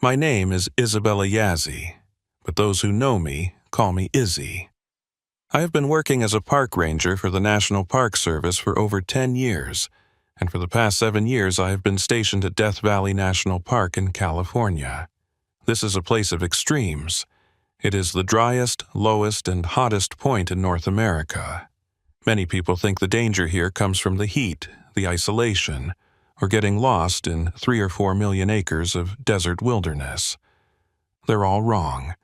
My name is Isabella Yazzie, but those who know me call me Izzy. I have been working as a park ranger for the National Park Service for over 10 years, and for the past 7 years I have been stationed at Death Valley National Park in California. This is a place of extremes. It is the driest, lowest, and hottest point in North America. Many people think the danger here comes from the heat, the isolation, or getting lost in 3 or 4 million acres of desert wilderness. They're all wrong.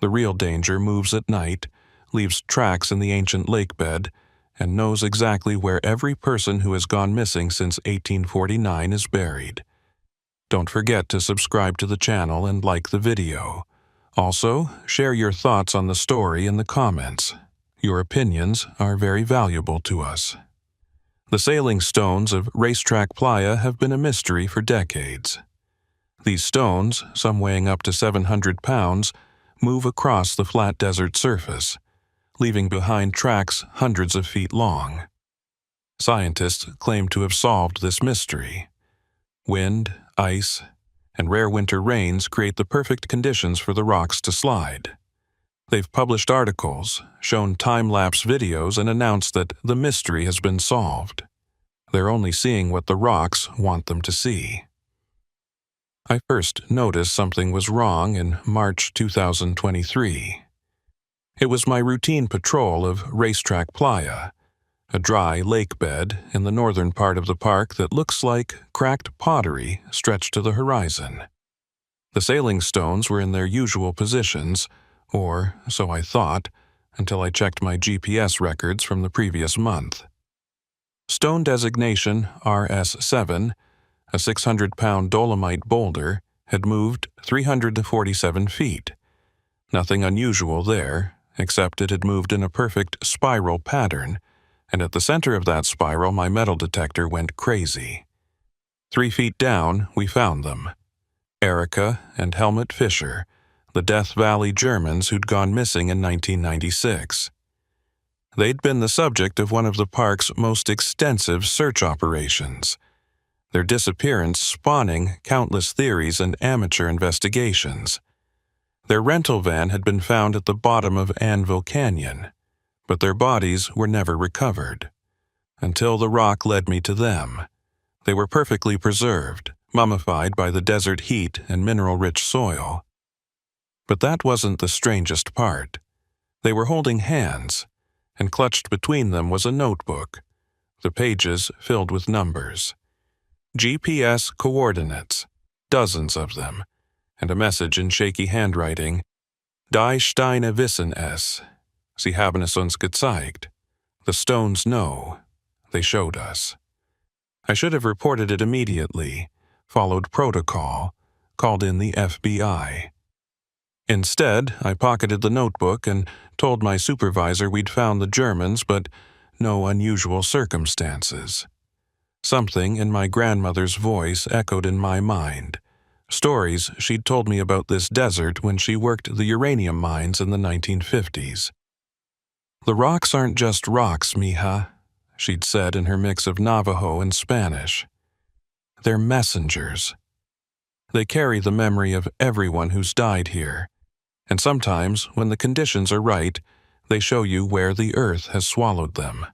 The real danger moves at night, leaves tracks in the ancient lake bed, and knows exactly where every person who has gone missing since 1849 is buried. Don't forget to subscribe to the channel and like the video. Also, share your thoughts on the story in the comments. Your opinions are very valuable to us. The sailing stones of Racetrack Playa have been a mystery for decades. These stones, some weighing up to 700 pounds, move across the flat desert surface, leaving behind tracks hundreds of feet long. Scientists claim to have solved this mystery. Wind, ice, and rare winter rains create the perfect conditions for the rocks to slide. They've published articles, shown time-lapse videos, and announced that the mystery has been solved. They're only seeing what the rocks want them to see. I first noticed something was wrong in March 2023. It was my routine patrol of Racetrack Playa, a dry lake bed in the northern part of the park that looks like cracked pottery stretched to the horizon. The sailing stones were in their usual positions, or so I thought, until I checked my GPS records from the previous month. Stone designation RS7, a 600-pound dolomite boulder, had moved 347 feet. Nothing unusual there, except it had moved in a perfect spiral pattern, and at the center of that spiral my metal detector went crazy. 3 feet down, we found them. Erica and Helmut Fischer, the Death Valley Germans who'd gone missing in 1996. They'd been the subject of one of the park's most extensive search operations, their disappearance spawning countless theories and amateur investigations. Their rental van had been found at the bottom of Anvil Canyon, but their bodies were never recovered. Until the rock led me to them. They were perfectly preserved, mummified by the desert heat and mineral-rich soil. But that wasn't the strangest part. They were holding hands, and clutched between them was a notebook, the pages filled with numbers. GPS coordinates, dozens of them, and a message in shaky handwriting. Die Steine wissen es. Sie haben es uns gezeigt. The stones know. They showed us. I should have reported it immediately, followed protocol, called in the FBI. Instead, I pocketed the notebook and told my supervisor we'd found the Germans, but no unusual circumstances. Something in my grandmother's voice echoed in my mind, stories she'd told me about this desert when she worked the uranium mines in the 1950s. The rocks aren't just rocks, mija, she'd said in her mix of Navajo and Spanish. They're messengers. They carry the memory of everyone who's died here, and sometimes, when the conditions are right, they show you where the earth has swallowed them.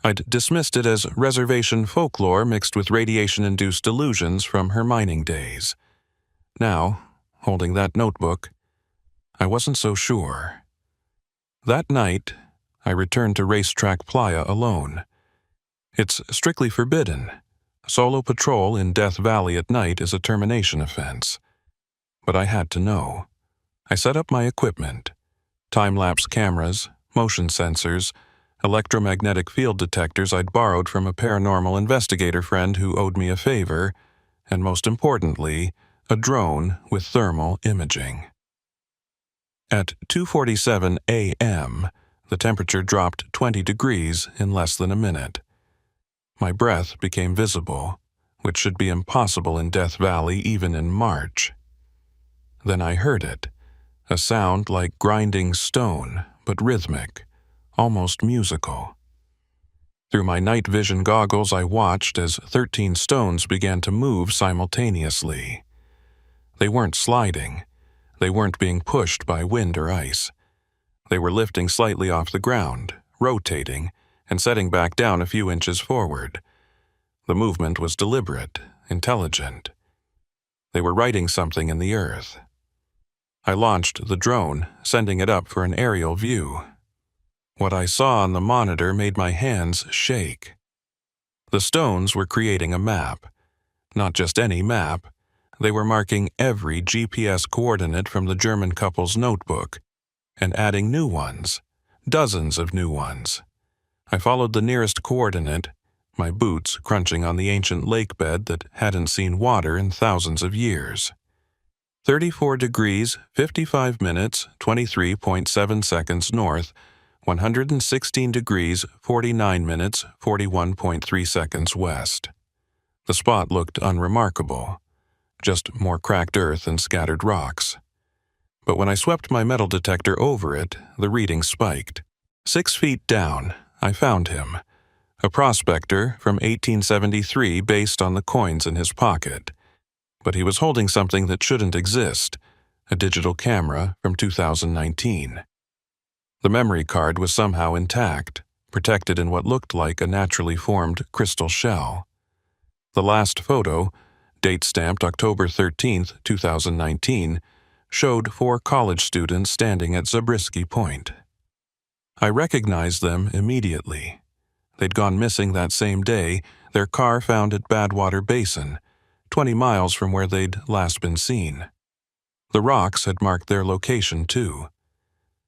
I'd dismissed it as reservation folklore mixed with radiation-induced delusions from her mining days. Now, holding that notebook, I wasn't so sure. That night, I returned to Racetrack Playa alone. It's strictly forbidden. Solo patrol in Death Valley at night is a termination offense. But I had to know. I set up my equipment: time-lapse cameras, motion sensors, electromagnetic field detectors I'd borrowed from a paranormal investigator friend who owed me a favor, and most importantly, a drone with thermal imaging. At 2:47 a.m., the temperature dropped 20 degrees in less than a minute. My breath became visible, which should be impossible in Death Valley even in March. Then I heard it, a sound like grinding stone, but rhythmic, almost musical. Through my night vision goggles I watched as 13 stones began to move simultaneously. They weren't sliding. They weren't being pushed by wind or ice. They were lifting slightly off the ground, rotating, and setting back down a few inches forward. The movement was deliberate, intelligent. They were writing something in the earth. I launched the drone, sending it up for an aerial view. What I saw on the monitor made my hands shake. The stones were creating a map. Not just any map. They were marking every GPS coordinate from the German couple's notebook and adding new ones, dozens of new ones. I followed the nearest coordinate, my boots crunching on the ancient lake bed that hadn't seen water in thousands of years. 34 degrees, 55 minutes, 23.7 seconds north, 116 degrees, 49 minutes, 41.3 seconds west. The spot looked unremarkable, just more cracked earth and scattered rocks. But when I swept my metal detector over it, the reading spiked. 6 feet down, I found him, a prospector from 1873 based on the coins in his pocket. But he was holding something that shouldn't exist, a digital camera from 2019. The memory card was somehow intact, protected in what looked like a naturally formed crystal shell. The last photo, date-stamped October 13, 2019, showed 4 college students standing at Zabriskie Point. I recognized them immediately. They'd gone missing that same day, their car found at Badwater Basin, 20 miles from where they'd last been seen. The rocks had marked their location, too.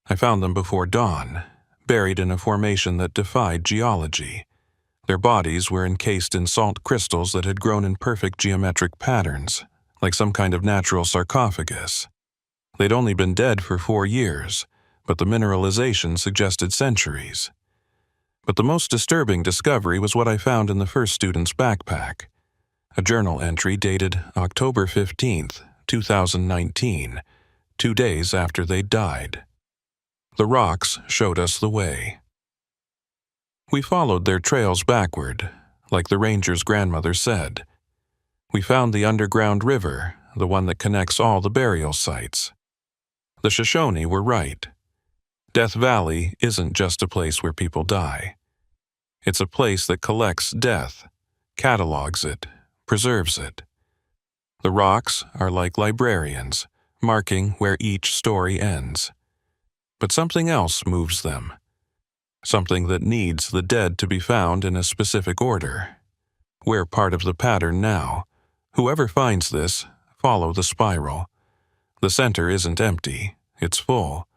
I found them before dawn, buried in a formation that defied geology. Their bodies were encased in salt crystals that had grown in perfect geometric patterns, like some kind of natural sarcophagus. They'd only been dead for 4 years, but the mineralization suggested centuries. But the most disturbing discovery was what I found in the first student's backpack, a journal entry dated October 15, 2019, 2 days after they'd died. The rocks showed us the way. We followed their trails backward, like the ranger's grandmother said. We found the underground river, the one that connects all the burial sites. The Shoshone were right. Death Valley isn't just a place where people die. It's a place that collects death, catalogs it, preserves it. The rocks are like librarians, marking where each story ends. But something else moves them. Something that needs the dead to be found in a specific order. We're part of the pattern now. Whoever finds this, follow the spiral. The center isn't empty, it's full.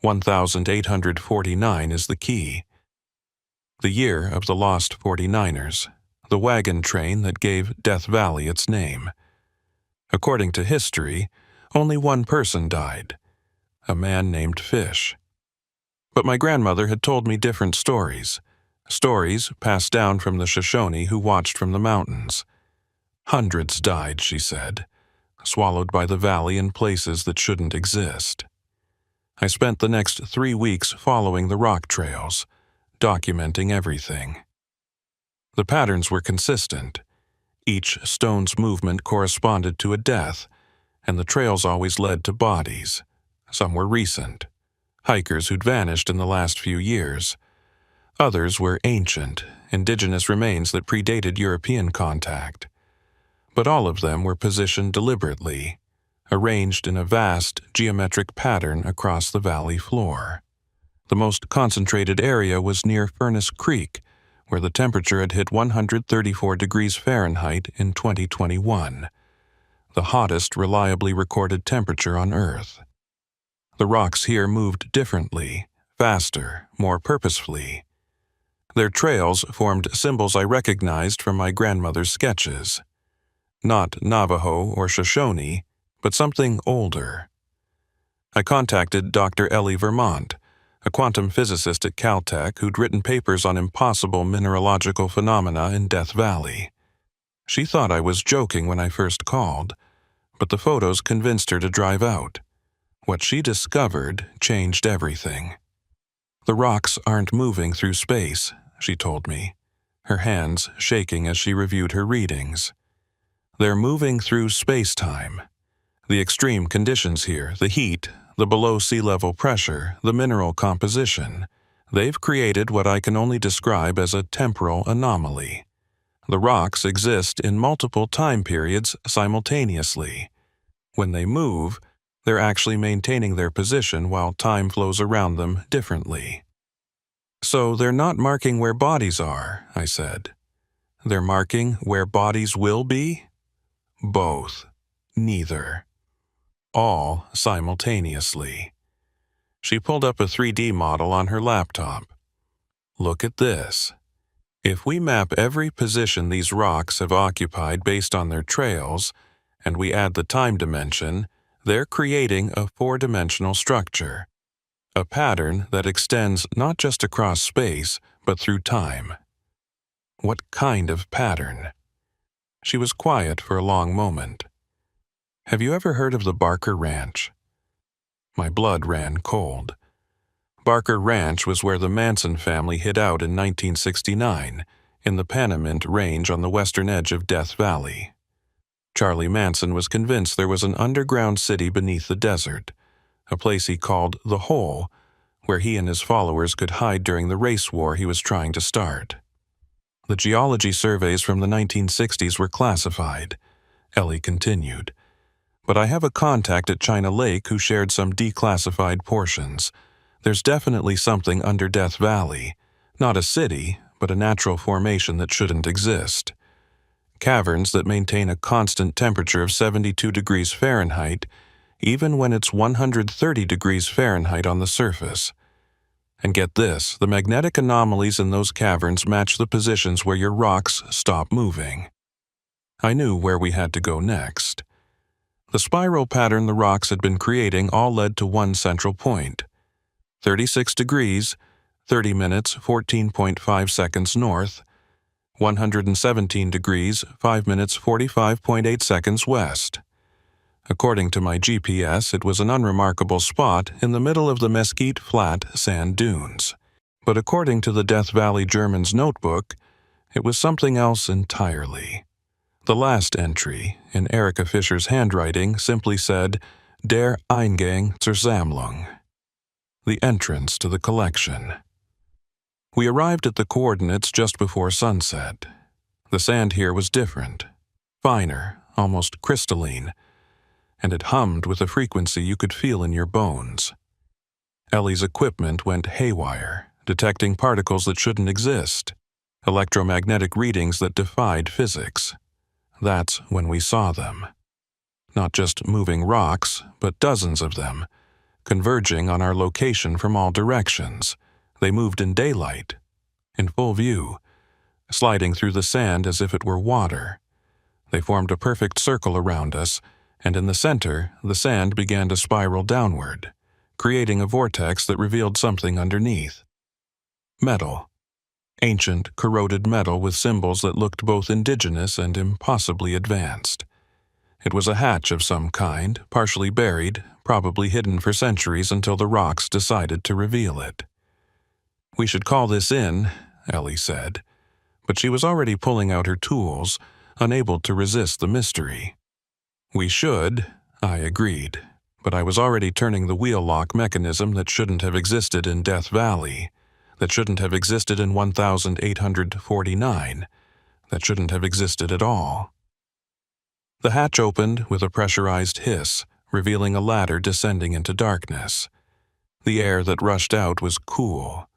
1,849 is the key. The year of the lost 49ers, the wagon train that gave Death Valley its name. According to history, only one person died, a man named Fish. But my grandmother had told me different stories passed down from the Shoshone who watched from the mountains. Hundreds died, she said, swallowed by the valley in places that shouldn't exist. I spent the next 3 weeks following the rock trails, documenting everything. The patterns were consistent. Each stone's movement corresponded to a death, and the trails always led to bodies. Some were recent, hikers who'd vanished in the last few years. Others were ancient, indigenous remains that predated European contact. But all of them were positioned deliberately, arranged in a vast geometric pattern across the valley floor. The most concentrated area was near Furnace Creek, where the temperature had hit 134 degrees Fahrenheit in 2021, the hottest reliably recorded temperature on Earth. The rocks here moved differently, faster, more purposefully. Their trails formed symbols I recognized from my grandmother's sketches. Not Navajo or Shoshone, but something older. I contacted Dr. Ellie Vermont, a quantum physicist at Caltech who'd written papers on impossible mineralogical phenomena in Death Valley. She thought I was joking when I first called, but the photos convinced her to drive out. What she discovered changed everything. The rocks aren't moving through space, she told me, her hands shaking as she reviewed her readings. They're moving through space-time. The extreme conditions here, the heat, the below sea level pressure, the mineral composition, they've created what I can only describe as a temporal anomaly. The rocks exist in multiple time periods simultaneously. When they move, they're actually maintaining their position while time flows around them differently. So they're not marking where bodies are, I said. They're marking where bodies will be? Both. Neither. All simultaneously. She pulled up a 3D model on her laptop. Look at this. If we map every position these rocks have occupied based on their trails, and we add the time dimension, they're creating a four-dimensional structure. A pattern that extends not just across space, but through time. What kind of pattern? She was quiet for a long moment. Have you ever heard of the Barker Ranch? My blood ran cold. Barker Ranch was where the Manson family hid out in 1969, in the Panamint Range on the western edge of Death Valley. Charlie Manson was convinced there was an underground city beneath the desert, a place he called the Hole, where he and his followers could hide during the race war he was trying to start. The geology surveys from the 1960s were classified, Ellie continued. But I have a contact at China Lake who shared some declassified portions. There's definitely something under Death Valley, not a city, but a natural formation that shouldn't exist. Caverns that maintain a constant temperature of 72 degrees Fahrenheit, even when it's 130 degrees Fahrenheit on the surface. And get this, the magnetic anomalies in those caverns match the positions where your rocks stop moving. I knew where we had to go next. The spiral pattern the rocks had been creating all led to one central point. 36 degrees, 30 minutes, 14.5 seconds north, 117 degrees, 5 minutes, 45.8 seconds west. According to my GPS, it was an unremarkable spot in the middle of the Mesquite Flat sand dunes. But according to the Death Valley German's notebook, it was something else entirely. The last entry, in Erika Fischer's handwriting, simply said, Der Eingang zur Sammlung, the entrance to the collection. We arrived at the coordinates just before sunset. The sand here was different, finer, almost crystalline, and it hummed with a frequency you could feel in your bones. Ellie's equipment went haywire, detecting particles that shouldn't exist, electromagnetic readings that defied physics. That's when we saw them. Not just moving rocks, but dozens of them, converging on our location from all directions. They moved in daylight, in full view, sliding through the sand as if it were water. They formed a perfect circle around us, and in the center, the sand began to spiral downward, creating a vortex that revealed something underneath. Metal. Ancient, corroded metal with symbols that looked both indigenous and impossibly advanced. It was a hatch of some kind, partially buried, probably hidden for centuries until the rocks decided to reveal it. We should call this in, Ellie said, but she was already pulling out her tools, unable to resist the mystery. We should, I agreed, but I was already turning the wheel lock mechanism that shouldn't have existed in Death Valley, that shouldn't have existed in 1849, that shouldn't have existed at all. The hatch opened with a pressurized hiss, revealing a ladder descending into darkness. The air that rushed out was cool,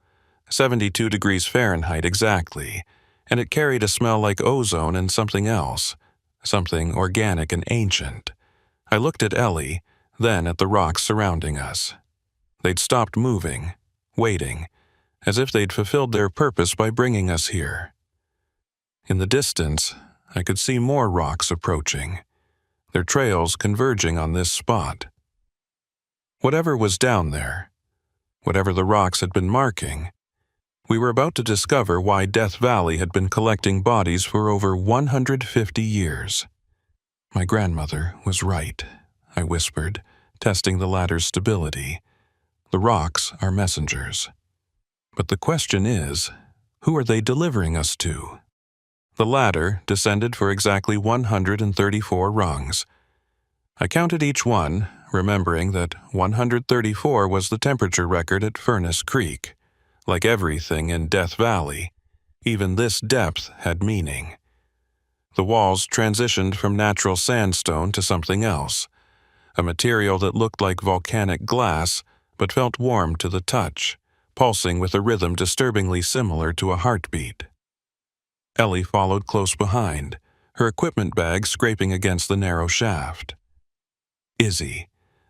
72 degrees Fahrenheit exactly, and it carried a smell like ozone and something else, something organic and ancient. I looked at Ellie, then at the rocks surrounding us. They'd stopped moving, waiting, as if they'd fulfilled their purpose by bringing us here. In the distance, I could see more rocks approaching, their trails converging on this spot. Whatever was down there, whatever the rocks had been marking, we were about to discover why Death Valley had been collecting bodies for over 150 years. My grandmother was right, I whispered, testing the ladder's stability. The rocks are messengers. But the question is, who are they delivering us to? The ladder descended for exactly 134 rungs. I counted each one, remembering that 134 was the temperature record at Furnace Creek. Like everything in Death Valley, even this depth had meaning. The walls transitioned from natural sandstone to something else, a material that looked like volcanic glass but felt warm to the touch, pulsing with a rhythm disturbingly similar to a heartbeat. Ellie followed close behind, her equipment bag scraping against the narrow shaft. Izzy,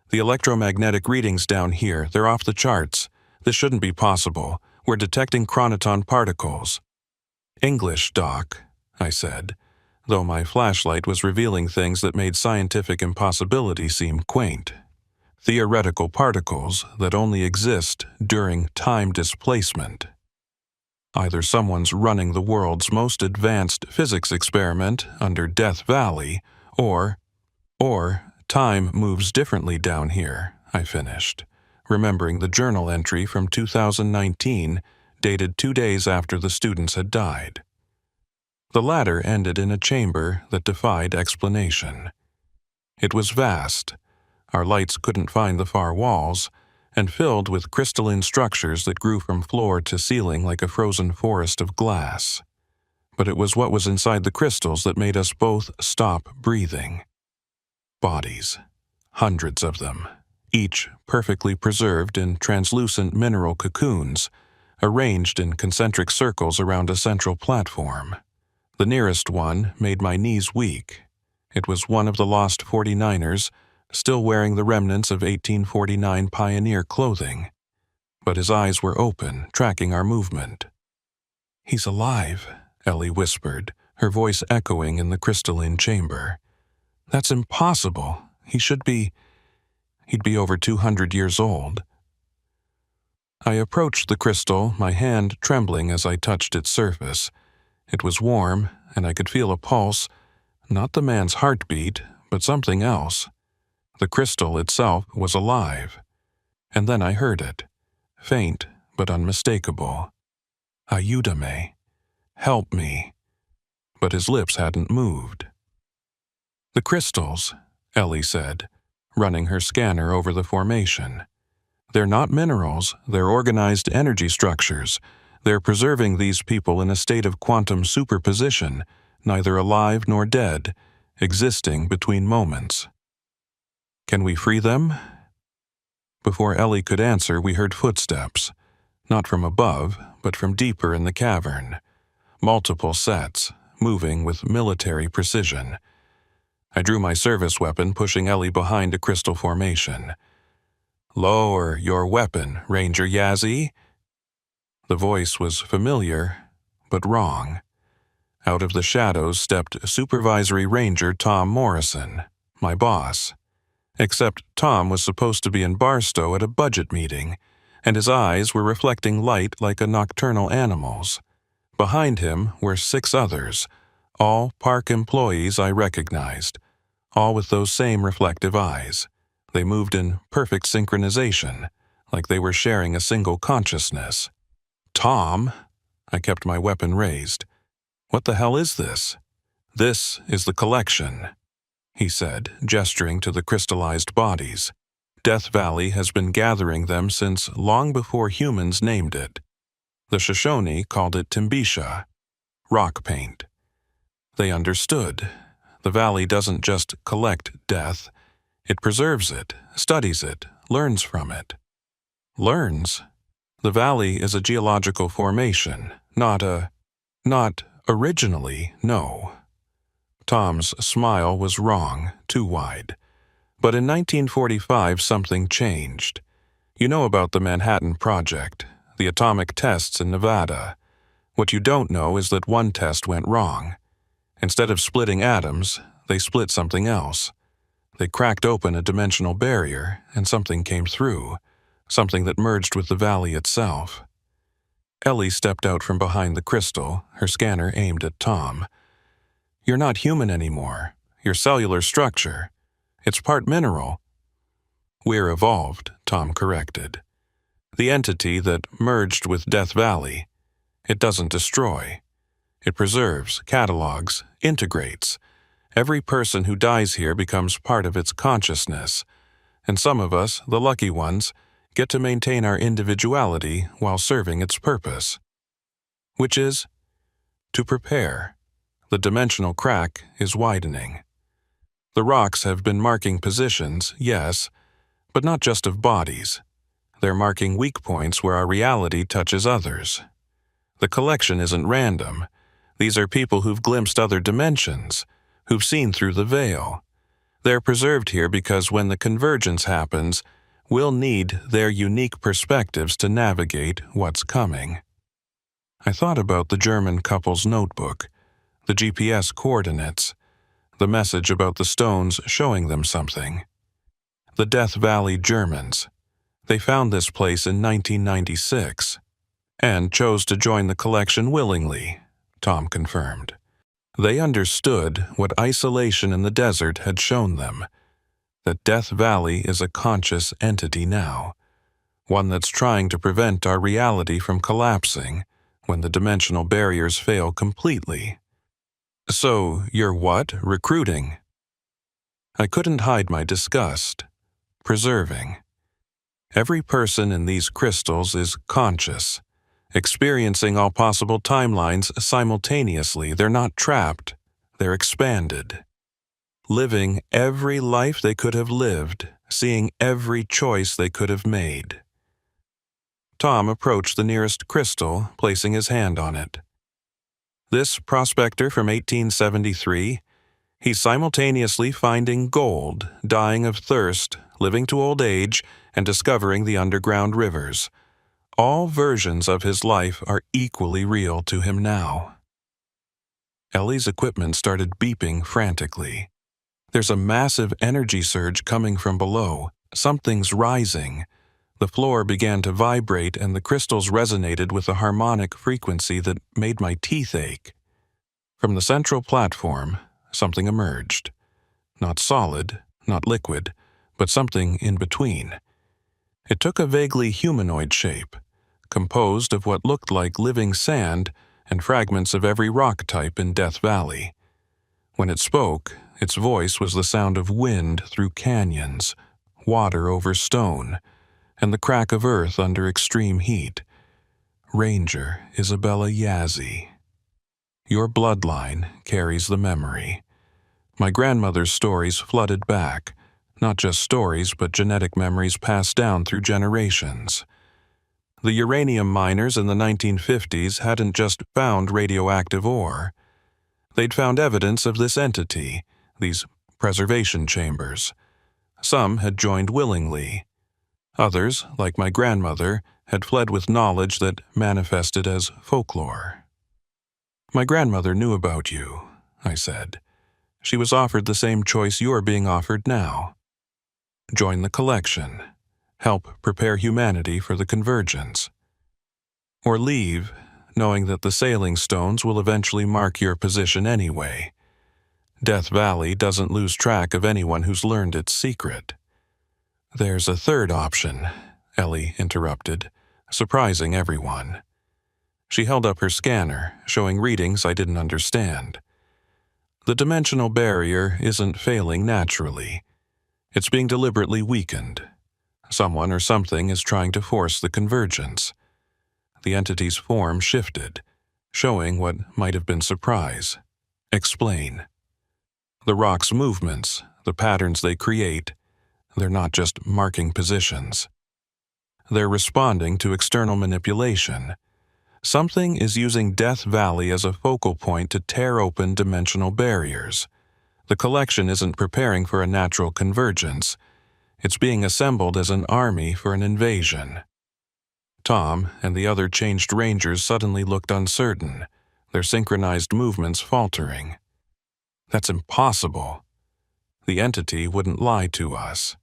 the electromagnetic readings down here, they're off the charts. This shouldn't be possible. We're detecting chronoton particles. English, Doc, I said, though my flashlight was revealing things that made scientific impossibility seem quaint. Theoretical particles that only exist during time displacement. Either someone's running the world's most advanced physics experiment under Death Valley, or time moves differently down here, I finished, remembering the journal entry from 2019, dated 2 days after the students had died. The latter ended in a chamber that defied explanation. It was vast. Our lights couldn't find the far walls, and filled with crystalline structures that grew from floor to ceiling like a frozen forest of glass. But it was what was inside the crystals that made us both stop breathing. Bodies. Hundreds of them, each perfectly preserved in translucent mineral cocoons, arranged in concentric circles around a central platform. The nearest one made my knees weak. It was one of the lost 49ers, still wearing the remnants of 1849 pioneer clothing. But his eyes were open, tracking our movement. "He's alive," Ellie whispered, her voice echoing in the crystalline chamber. "That's impossible. He'd be over 200 years old." I approached the crystal, my hand trembling as I touched its surface. It was warm, and I could feel a pulse, not the man's heartbeat, but something else. The crystal itself was alive. And then I heard it, faint but unmistakable. "Ayúdame. Help me." But his lips hadn't moved. "The crystals," Ellie said, running her scanner over the formation. "They're not minerals, they're organized energy structures. They're preserving these people in a state of quantum superposition, neither alive nor dead, existing between moments." "Can we free them?" Before Ellie could answer, we heard footsteps, not from above, but from deeper in the cavern. Multiple sets, moving with military precision. I drew my service weapon, pushing Ellie behind a crystal formation. "Lower your weapon, Ranger Yazzie." The voice was familiar, but wrong. Out of the shadows stepped Supervisory Ranger Tom Morrison, my boss. Except Tom was supposed to be in Barstow at a budget meeting, and his eyes were reflecting light like a nocturnal animal's. Behind him were 6 others, all park employees I recognized, all with those same reflective eyes. They moved in perfect synchronization, like they were sharing a single consciousness. "Tom," I kept my weapon raised. "What the hell is this?" "This is the collection," he said, gesturing to the crystallized bodies. "Death Valley has been gathering them since long before humans named it. The Shoshone called it Timbisha, rock paint. They understood. The valley doesn't just collect death. It preserves it, studies it, learns from it." "Learns?" "The valley is a geological formation, not originally, no." Tom's smile was wrong, too wide. "But in 1945 something changed. You know about the Manhattan Project, the atomic tests in Nevada. What you don't know is that one test went wrong. Instead of splitting atoms, they split something else. They cracked open a dimensional barrier, and something came through, something that merged with the valley itself." Ellie stepped out from behind the crystal, her scanner aimed at Tom. "You're not human anymore. Your cellular structure. It's part mineral." "We're evolved," Tom corrected. "The entity that merged with Death Valley. It doesn't destroy. It preserves, catalogs, integrates. Every person who dies here becomes part of its consciousness, and some of us, the lucky ones, get to maintain our individuality while serving its purpose, which is to prepare. The dimensional crack is widening. The rocks have been marking positions, yes, but not just of bodies. They're marking weak points where our reality touches others. The collection isn't random. These are people who've glimpsed other dimensions, who've seen through the veil. They're preserved here because when the convergence happens, we'll need their unique perspectives to navigate what's coming. I thought about the German couple's notebook, the GPS coordinates, the message about the stones showing them something. The Death Valley Germans. They found this place in 1996 and chose to join the collection willingly, Tom confirmed. They understood what isolation in the desert had shown them, that Death Valley is a conscious entity now, one that's trying to prevent our reality from collapsing when the dimensional barriers fail completely. So, you're what? Recruiting? I couldn't hide my disgust. Preserving. Every person in these crystals is conscious, experiencing all possible timelines simultaneously. They're not trapped, they're expanded. Living every life they could have lived, seeing every choice they could have made. Tom approached the nearest crystal, placing his hand on it. This prospector from 1873, he's simultaneously finding gold, dying of thirst, living to old age, and discovering the underground rivers. All versions of his life are equally real to him now. Ellie's equipment started beeping frantically. There's a massive energy surge coming from below. Something's rising. The floor began to vibrate and the crystals resonated with a harmonic frequency that made my teeth ache. From the central platform, something emerged. Not solid, not liquid, but something in between. It took a vaguely humanoid shape, composed of what looked like living sand and fragments of every rock type in Death Valley. When it spoke, its voice was the sound of wind through canyons, water over stone, and the crack of earth under extreme heat. Ranger Isabella Yazzie. Your bloodline carries the memory. My grandmother's stories flooded back, not just stories but genetic memories passed down through generations. The uranium miners in the 1950s hadn't just found radioactive ore. They'd found evidence of this entity, these preservation chambers. Some had joined willingly. Others, like my grandmother, had fled with knowledge that manifested as folklore. My grandmother knew about you, I said. She was offered the same choice you're being offered now. Join the collection. Help prepare humanity for the convergence. Or leave, knowing that the sailing stones will eventually mark your position anyway. Death Valley doesn't lose track of anyone who's learned its secret. There's a third option, Ellie interrupted, surprising everyone. She held up her scanner, showing readings I didn't understand. The dimensional barrier isn't failing naturally. It's being deliberately weakened. Someone or something is trying to force the convergence. The entity's form shifted, showing what might have been surprise. Explain. The rock's movements, the patterns they create, they're not just marking positions. They're responding to external manipulation. Something is using Death Valley as a focal point to tear open dimensional barriers. The collection isn't preparing for a natural convergence. It's being assembled as an army for an invasion. Tom and the other changed rangers suddenly looked uncertain, their synchronized movements faltering. That's impossible. The entity wouldn't lie to us.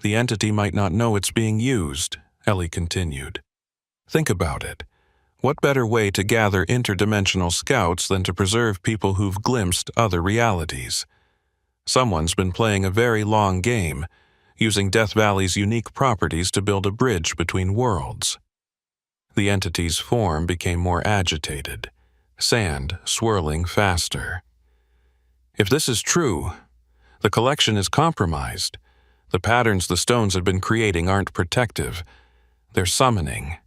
The entity might not know it's being used, Ellie continued. Think about it. What better way to gather interdimensional scouts than to preserve people who've glimpsed other realities? Someone's been playing a very long game, using Death Valley's unique properties to build a bridge between worlds. The entity's form became more agitated, sand swirling faster. If this is true, the collection is compromised. The patterns the stones had been creating aren't protective. They're summoning.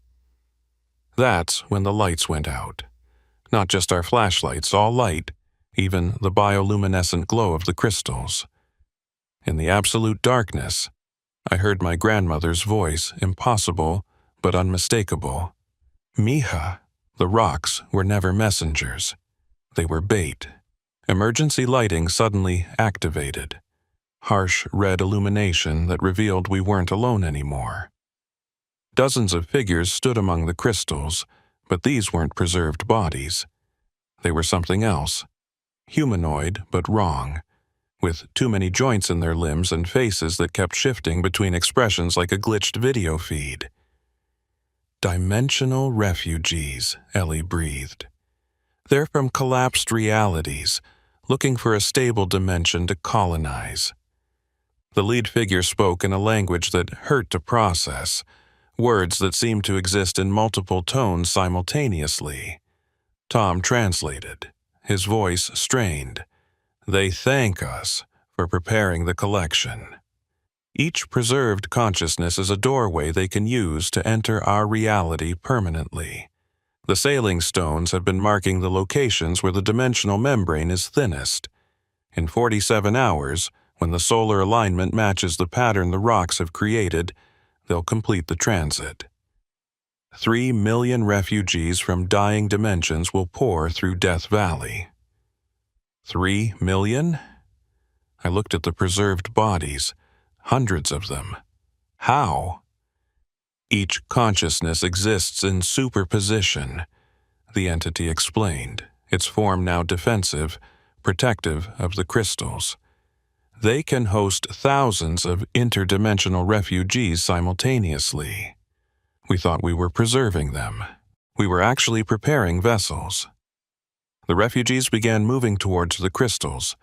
That's when the lights went out. Not just our flashlights, all light, even the bioluminescent glow of the crystals. In the absolute darkness, I heard my grandmother's voice, impossible but unmistakable. Mija, the rocks were never messengers. They were bait. Emergency lighting suddenly activated. Harsh red illumination that revealed we weren't alone anymore. Dozens of figures stood among the crystals, but these weren't preserved bodies. They were something else. Humanoid, but wrong. With too many joints in their limbs and faces that kept shifting between expressions like a glitched video feed. Dimensional refugees, Ellie breathed. They're from collapsed realities, looking for a stable dimension to colonize. The lead figure spoke in a language that hurt to process, words that seemed to exist in multiple tones simultaneously. Tom translated, his voice strained. They thank us for preparing the collection. Each preserved consciousness is a doorway they can use to enter our reality permanently. The sailing stones have been marking the locations where the dimensional membrane is thinnest. In 47 hours, when the solar alignment matches the pattern the rocks have created, they'll complete the transit. 3 million refugees from dying dimensions will pour through Death Valley. 3 million? I looked at the preserved bodies, hundreds of them. How? Each consciousness exists in superposition, the entity explained, its form now defensive, protective of the crystals. They can host thousands of interdimensional refugees simultaneously. We thought we were preserving them. We were actually preparing vessels. The refugees began moving towards the crystals,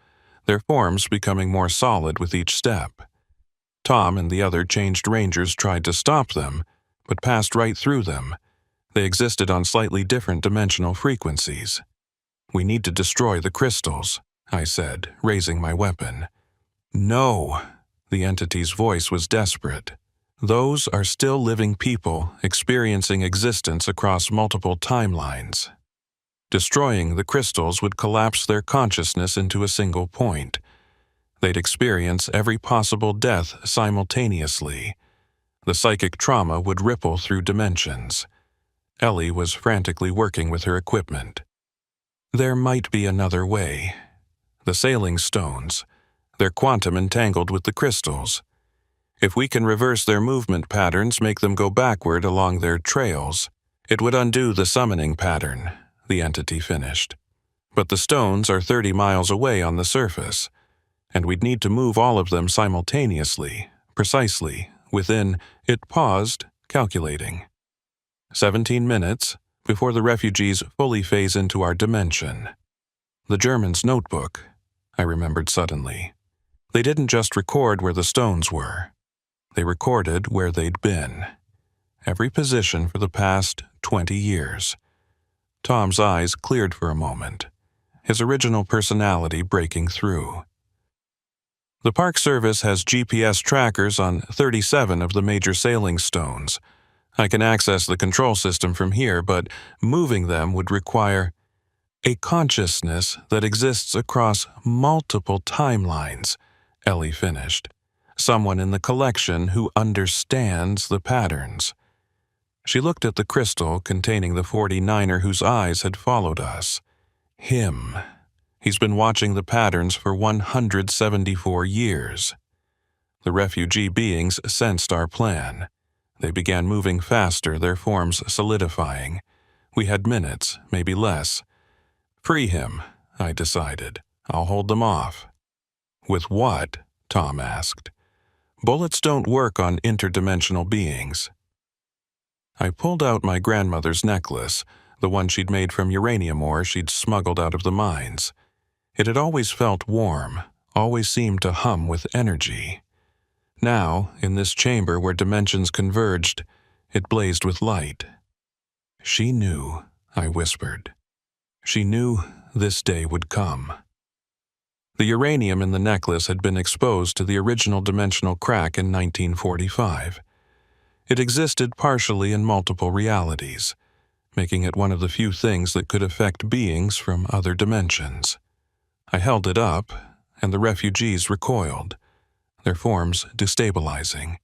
their forms becoming more solid with each step. Tom and the other changed rangers tried to stop them, but passed right through them. They existed on slightly different dimensional frequencies. We need to destroy the crystals, I said, raising my weapon. No, the entity's voice was desperate. Those are still living people experiencing existence across multiple timelines. Destroying the crystals would collapse their consciousness into a single point. They'd experience every possible death simultaneously. The psychic trauma would ripple through dimensions. Ellie was frantically working with her equipment. There might be another way. The sailing stones, they're quantum entangled with the crystals. If we can reverse their movement patterns, make them go backward along their trails, it would undo the summoning pattern, the entity finished. But the stones are 30 miles away on the surface, and we'd need to move all of them simultaneously, precisely, within, it paused, calculating. 17 minutes before the refugees fully phase into our dimension. The German's notebook, I remembered suddenly. They didn't just record where the stones were. They recorded where they'd been. Every position for the past 20 years. Tom's eyes cleared for a moment, his original personality breaking through. The Park Service has GPS trackers on 37 of the major sailing stones. I can access the control system from here, but moving them would require a consciousness that exists across multiple timelines, Ellie finished. Someone in the collection who understands the patterns. She looked at the crystal containing the 49er whose eyes had followed us. Him. He's been watching the patterns for 174 years. The refugee beings sensed our plan. They began moving faster, their forms solidifying. We had minutes, maybe less. Free him, I decided. I'll hold them off. With what? Tom asked. Bullets don't work on interdimensional beings. I pulled out my grandmother's necklace, the one she'd made from uranium ore she'd smuggled out of the mines. It had always felt warm, always seemed to hum with energy. Now, in this chamber where dimensions converged, it blazed with light. She knew, I whispered. She knew this day would come. The uranium in the necklace had been exposed to the original dimensional crack in 1945. It existed partially in multiple realities, making it one of the few things that could affect beings from other dimensions. I held it up, and the refugees recoiled, their forms destabilizing.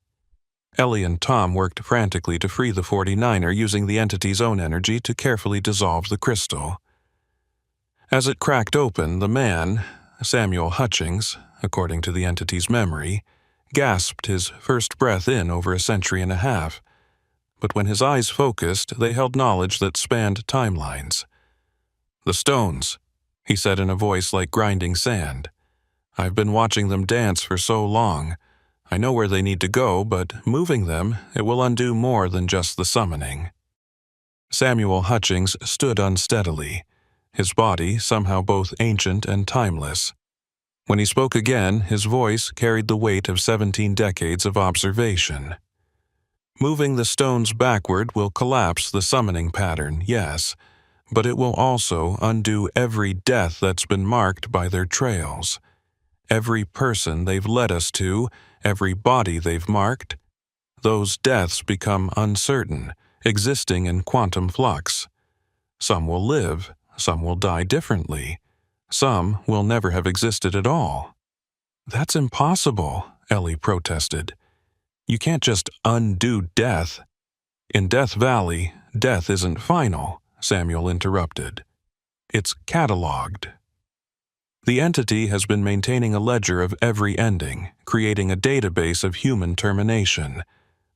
Ellie and Tom worked frantically to free the 49er using the entity's own energy to carefully dissolve the crystal. As it cracked open, the man, Samuel Hutchings, according to the entity's memory, gasped his first breath in over a century and a half, but when his eyes focused, they held knowledge that spanned timelines. "The stones," he said in a voice like grinding sand. "I've been watching them dance for so long. I know where they need to go, but moving them, it will undo more than just the summoning." Samuel Hutchings stood unsteadily, his body somehow both ancient and timeless. When he spoke again, his voice carried the weight of 17 decades of observation. "Moving the stones backward will collapse the summoning pattern, yes, but it will also undo every death that's been marked by their trails. Every person they've led us to, every body they've marked, those deaths become uncertain, existing in quantum flux. Some will live, some will die differently. Some will never have existed at all." "That's impossible," Ellie protested. "You can't just undo death." "In Death Valley, death isn't final," Samuel interrupted. "It's cataloged." The entity has been maintaining a ledger of every ending, creating a database of human termination.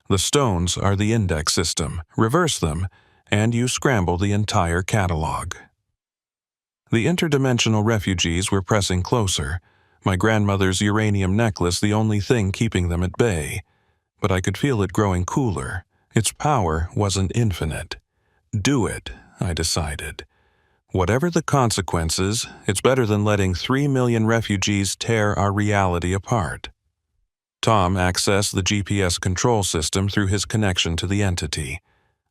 The stones are the index system. Reverse them, and you scramble the entire catalog. The interdimensional refugees were pressing closer, my grandmother's uranium necklace the only thing keeping them at bay. But I could feel it growing cooler. Its power wasn't infinite. Do it, I decided. Whatever the consequences, it's better than letting 3 million refugees tear our reality apart. Tom accessed the GPS control system through his connection to the entity.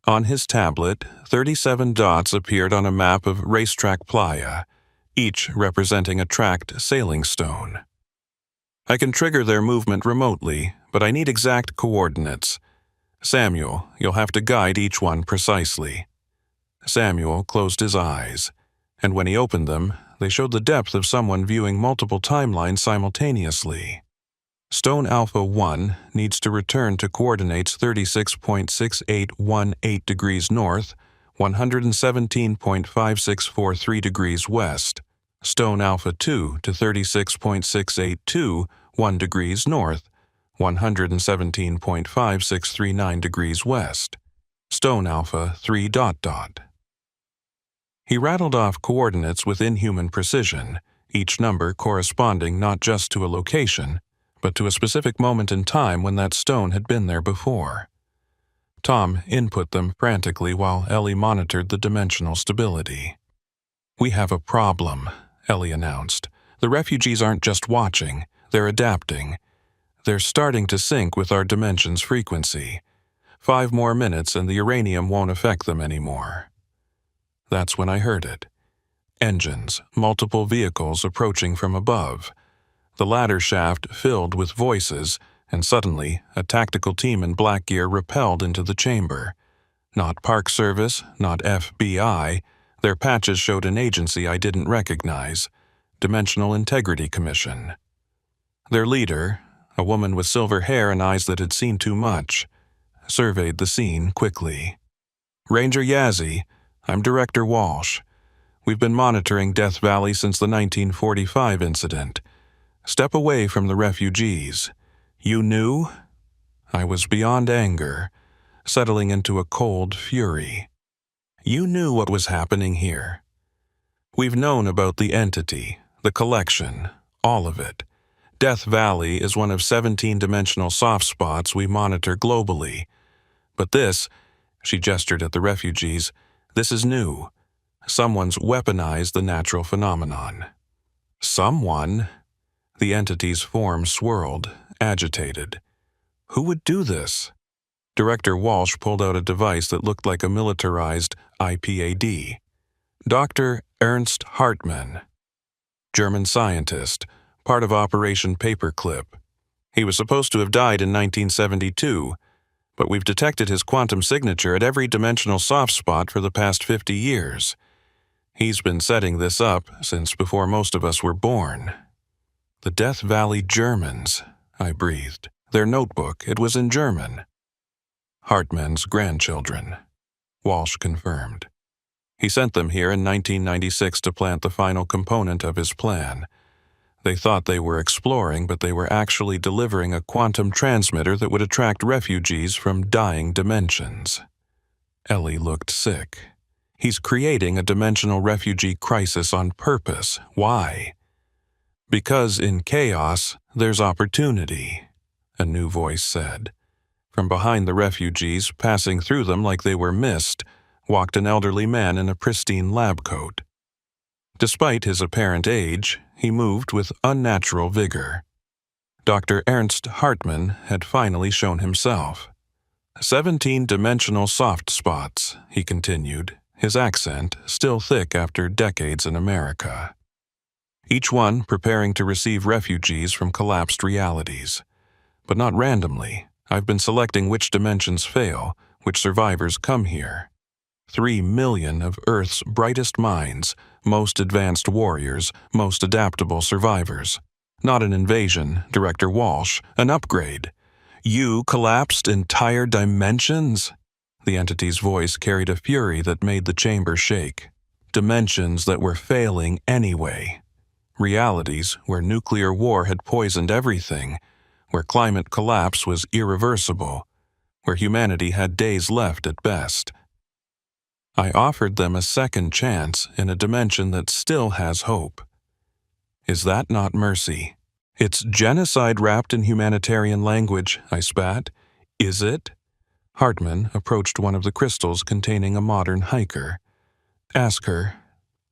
On his tablet, 37 dots appeared on a map of racetrack playa, each representing a tracked sailing stone. I can trigger their movement remotely, but I need exact coordinates. Samuel, you'll have to guide each one precisely. Samuel closed his eyes, and when he opened them, they showed the depth of someone viewing multiple timelines simultaneously. Stone Alpha 1 needs to return to coordinates 36.6818 degrees north, 117.5643 degrees west. Stone Alpha 2 to 36.6821 degrees north, 117.5639 degrees west. Stone Alpha 3 ... He rattled off coordinates with inhuman precision, each number corresponding not just to a location, but to a specific moment in time when that stone had been there before. Tom input them frantically while Ellie monitored the dimensional stability. "We have a problem," Ellie announced. "The refugees aren't just watching, they're adapting. They're starting to sync with our dimension's frequency. 5 more minutes and the uranium won't affect them anymore." That's when I heard it. Engines, multiple vehicles approaching from above. The ladder shaft filled with voices, and suddenly a tactical team in black gear rappelled into the chamber. Not Park Service, not FBI. Their patches showed an agency I didn't recognize, Dimensional Integrity Commission. Their leader, a woman with silver hair and eyes that had seen too much, surveyed the scene quickly. "Ranger Yazzie, I'm Director Walsh. We've been monitoring Death Valley since the 1945 incident. Step away from the refugees. You knew?" I was beyond anger, settling into a cold fury. "You knew what was happening here. We've known about the entity, the collection, all of it. Death Valley is one of 17 dimensional soft spots we monitor globally. But this," she gestured at the refugees, "this is new. Someone's weaponized the natural phenomenon." "Someone?" The entity's form swirled, agitated. "Who would do this?" Director Walsh pulled out a device that looked like a militarized IPAD. "Dr. Ernst Hartmann." German scientist, part of Operation Paperclip. He was supposed to have died in 1972, but we've detected his quantum signature at every dimensional soft spot for the past 50 years. He's been setting this up since before most of us were born. The Death Valley Germans, I breathed. Their notebook, it was in German. Hartman's grandchildren, Walsh confirmed. He sent them here in 1996 to plant the final component of his plan. They thought they were exploring, but they were actually delivering a quantum transmitter that would attract refugees from dying dimensions. Ellie looked sick. He's creating a dimensional refugee crisis on purpose. Why? Because in chaos, there's opportunity, a new voice said. From behind the refugees, passing through them like they were mist, walked an elderly man in a pristine lab coat. Despite his apparent age, he moved with unnatural vigor. Dr. Ernst Hartmann had finally shown himself. 17-dimensional soft spots, he continued, his accent still thick after decades in America. Each one preparing to receive refugees from collapsed realities. But not randomly. I've been selecting which dimensions fail, which survivors come here. 3 million of Earth's brightest minds, most advanced warriors, most adaptable survivors. Not an invasion, Director Walsh, an upgrade. You collapsed entire dimensions? The entity's voice carried a fury that made the chamber shake. Dimensions that were failing anyway. Realities where nuclear war had poisoned everything, where climate collapse was irreversible, where humanity had days left at best. I offered them a second chance in a dimension that still has hope. Is that not mercy? It's genocide wrapped in humanitarian language, I spat. Is it? Hartmann approached one of the crystals containing a modern hiker. Ask her.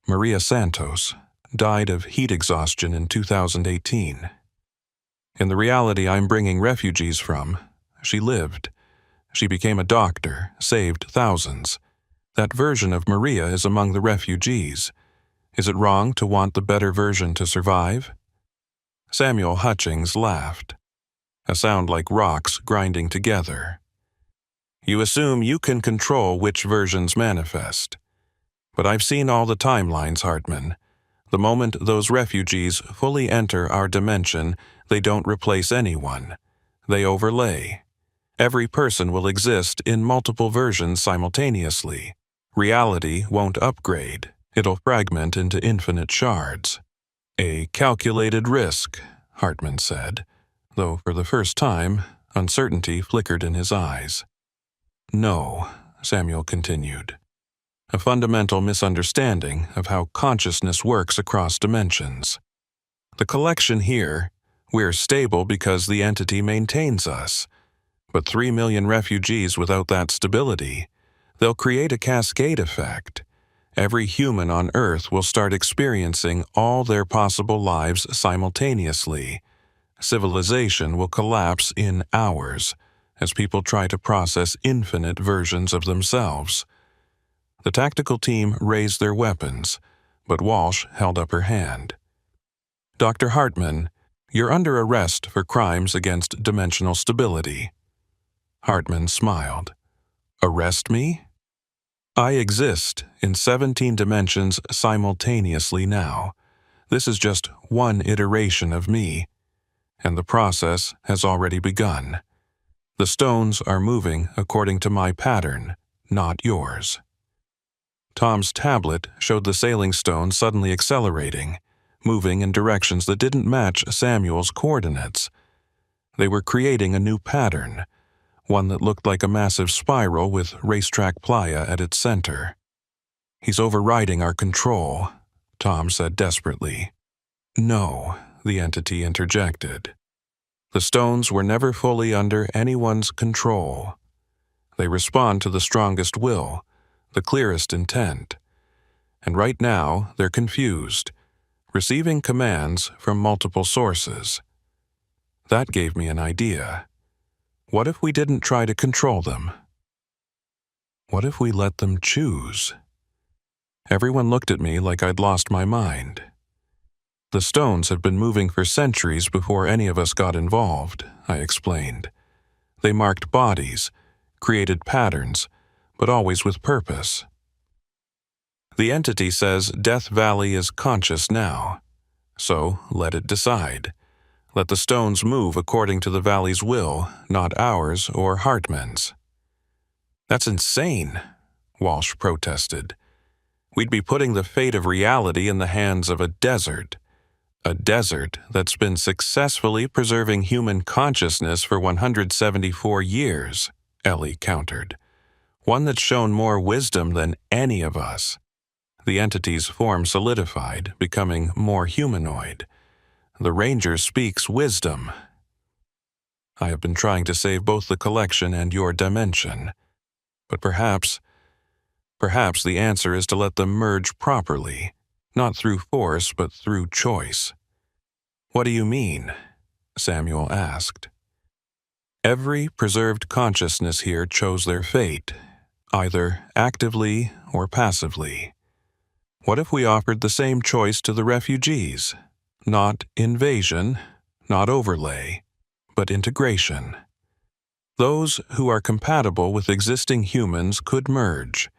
Maria Santos died of heat exhaustion in 2018. In the reality I'm bringing refugees from, she lived. She became a doctor, saved thousands. That version of Maria is among the refugees. Is it wrong to want the better version to survive? Samuel Hutchings laughed. A sound like rocks grinding together. You assume you can control which versions manifest. But I've seen all the timelines, Hartmann. The moment those refugees fully enter our dimension, they don't replace anyone. They overlay. Every person will exist in multiple versions simultaneously. Reality won't upgrade. It'll fragment into infinite shards. A calculated risk, Hartmann said, though for the first time, uncertainty flickered in his eyes. No, Samuel continued. A fundamental misunderstanding of how consciousness works across dimensions. The collection here, we're stable because the entity maintains us. But 3 million refugees without that stability, they'll create a cascade effect. Every human on Earth will start experiencing all their possible lives simultaneously. Civilization will collapse in hours as people try to process infinite versions of themselves. The tactical team raised their weapons, but Walsh held up her hand. Dr. Hartmann, you're under arrest for crimes against dimensional stability. Hartmann smiled. Arrest me? I exist in 17 dimensions simultaneously now. This is just one iteration of me, and the process has already begun. The stones are moving according to my pattern, not yours. Tom's tablet showed the sailing stone suddenly accelerating, moving in directions that didn't match Samuel's coordinates. They were creating a new pattern, one that looked like a massive spiral with racetrack playa at its center. He's overriding our control, Tom said desperately. No, the entity interjected. The stones were never fully under anyone's control. They respond to the strongest will, the clearest intent. And right now, they're confused, receiving commands from multiple sources. That gave me an idea. What if we didn't try to control them? What if we let them choose? Everyone looked at me like I'd lost my mind. The stones have been moving for centuries before any of us got involved, I explained. They marked bodies, created patterns, but always with purpose. The entity says Death Valley is conscious now, so let it decide. Let the stones move according to the valley's will, not ours or Hartman's. That's insane, Walsh protested. We'd be putting the fate of reality in the hands of a desert that's been successfully preserving human consciousness for 174 years, Ellie countered. One that's shown more wisdom than any of us. The entity's form solidified, becoming more humanoid. The Ranger speaks wisdom. I have been trying to save both the collection and your dimension. But perhaps the answer is to let them merge properly, not through force but through choice. What do you mean? Samuel asked. Every preserved consciousness here chose their fate, either actively or passively. What if we offered the same choice to the refugees? Not invasion, not overlay, but integration. Those who are compatible with existing humans could merge,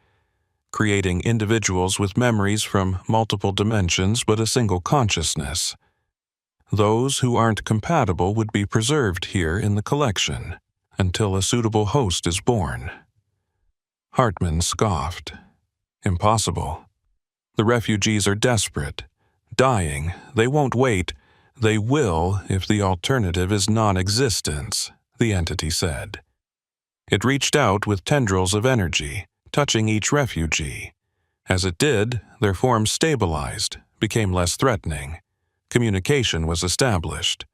creating individuals with memories from multiple dimensions but a single consciousness. Those who aren't compatible would be preserved here in the collection until a suitable host is born. Hartman scoffed. Impossible. The refugees are desperate. Dying, they won't wait. They will if the alternative is non-existence, the entity said. It reached out with tendrils of energy, touching each refugee. As it did, their forms stabilized, became less threatening. Communication was established.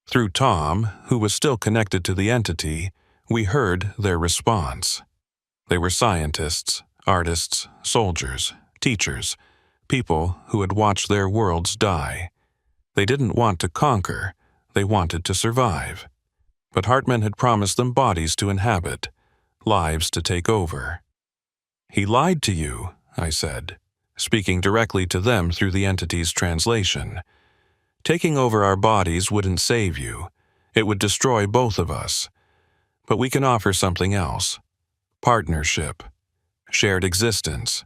Through Tom, who was still connected to the entity, we heard their response. They were scientists, artists, soldiers, teachers, people who had watched their worlds die. They didn't want to conquer, they wanted to survive. But Hartman had promised them bodies to inhabit, lives to take over. He lied to you, I said, speaking directly to them through the entity's translation. Taking over our bodies wouldn't save you. It would destroy both of us. But we can offer something else. Partnership. Shared existence.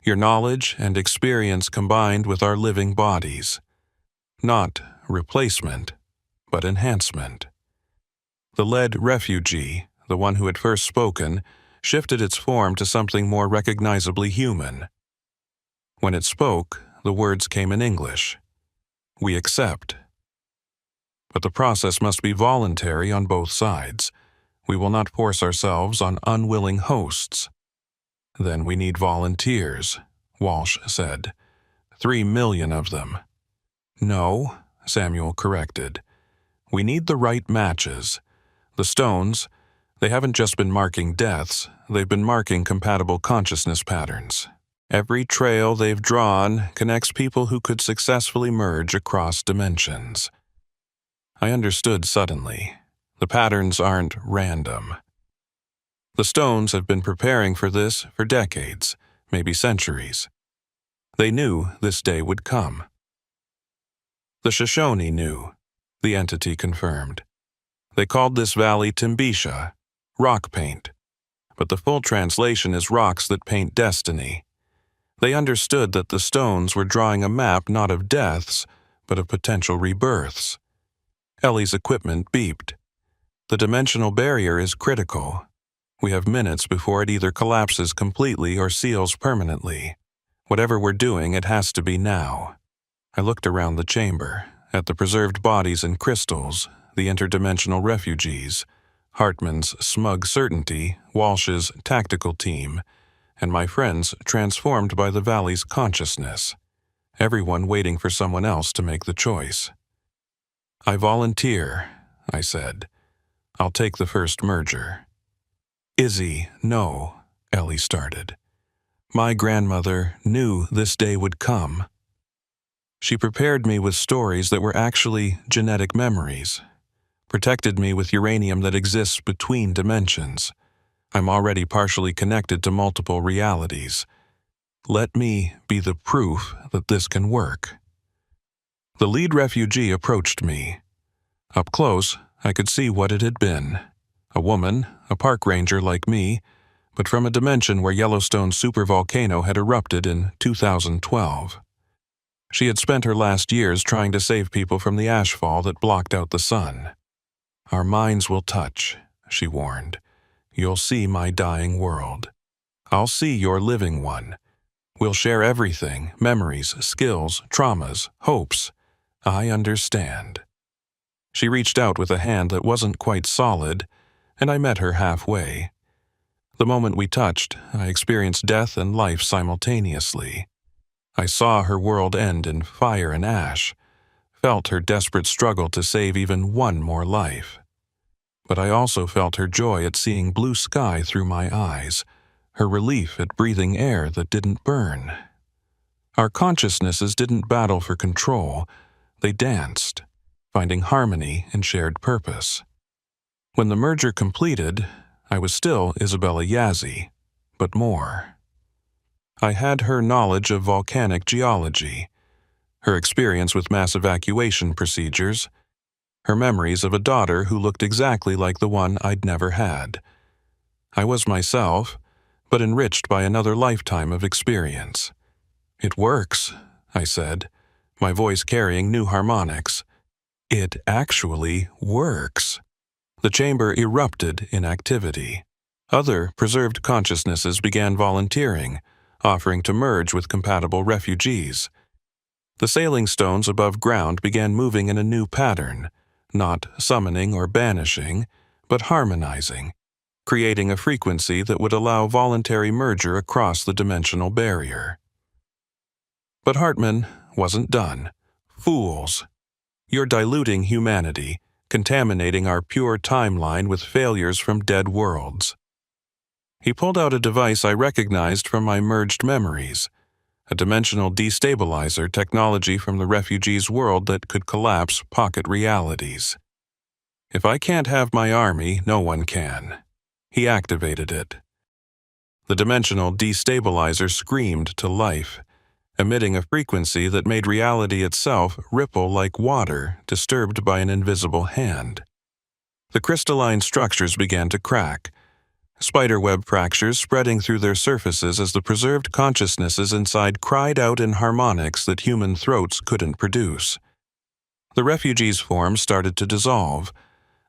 Your knowledge and experience combined with our living bodies. Not replacement, but enhancement. The lead refugee, the one who had first spoken, shifted its form to something more recognizably human. When it spoke, the words came in English. We accept. But the process must be voluntary on both sides. We will not force ourselves on unwilling hosts. Then we need volunteers, Walsh said. 3 million of them. No, Samuel corrected. We need the right matches. The stones, they haven't just been marking deaths, they've been marking compatible consciousness patterns. Every trail they've drawn connects people who could successfully merge across dimensions. I understood suddenly. The patterns aren't random. The stones have been preparing for this for decades, maybe centuries. They knew this day would come. The Shoshone knew, the entity confirmed. They called this valley Timbisha, rock paint, but the full translation is rocks that paint destiny. They understood that the stones were drawing a map not of deaths, but of potential rebirths. Ellie's equipment beeped. The dimensional barrier is critical. We have minutes before it either collapses completely or seals permanently. Whatever we're doing, it has to be now. I looked around the chamber, at the preserved bodies and crystals, the interdimensional refugees, Hartman's smug certainty, Walsh's tactical team, and my friends transformed by the valley's consciousness, everyone waiting for someone else to make the choice. I volunteer, I said. I'll take the first merger. Izzy, no, Ellie started. My grandmother knew this day would come. She prepared me with stories that were actually genetic memories, protected me with uranium that exists between dimensions. I'm already partially connected to multiple realities. Let me be the proof that this can work. The lead refugee approached me. Up close, I could see what it had been. A woman, a park ranger like me, but from a dimension where Yellowstone's supervolcano had erupted in 2012. She had spent her last years trying to save people from the ashfall that blocked out the sun. "Our minds will touch," she warned. "You'll see my dying world. I'll see your living one. We'll share everything, memories, skills, traumas, hopes. I understand." She reached out with a hand that wasn't quite solid, and I met her halfway. The moment we touched, I experienced death and life simultaneously. I saw her world end in fire and ash, felt her desperate struggle to save even one more life. But I also felt her joy at seeing blue sky through my eyes, her relief at breathing air that didn't burn. Our consciousnesses didn't battle for control, they danced, finding harmony and shared purpose. When the merger completed, I was still Isabella Yazzie, but more. I had her knowledge of volcanic geology, her experience with mass evacuation procedures, her memories of a daughter who looked exactly like the one I'd never had. I was myself, but enriched by another lifetime of experience. "It works," I said, my voice carrying new harmonics. "It actually works." The chamber erupted in activity. Other preserved consciousnesses began volunteering, offering to merge with compatible refugees. The sailing stones above ground began moving in a new pattern, not summoning or banishing, but harmonizing, creating a frequency that would allow voluntary merger across the dimensional barrier. But Hartman wasn't done. "Fools! You're diluting humanity, contaminating our pure timeline with failures from dead worlds." He pulled out a device I recognized from my merged memories, a dimensional destabilizer technology from the refugees' world that could collapse pocket realities. "If I can't have my army, no one can." He activated it. The dimensional destabilizer screamed to life, emitting a frequency that made reality itself ripple like water disturbed by an invisible hand. The crystalline structures began to crack, spiderweb fractures spreading through their surfaces as the preserved consciousnesses inside cried out in harmonics that human throats couldn't produce. The refugees' forms started to dissolve,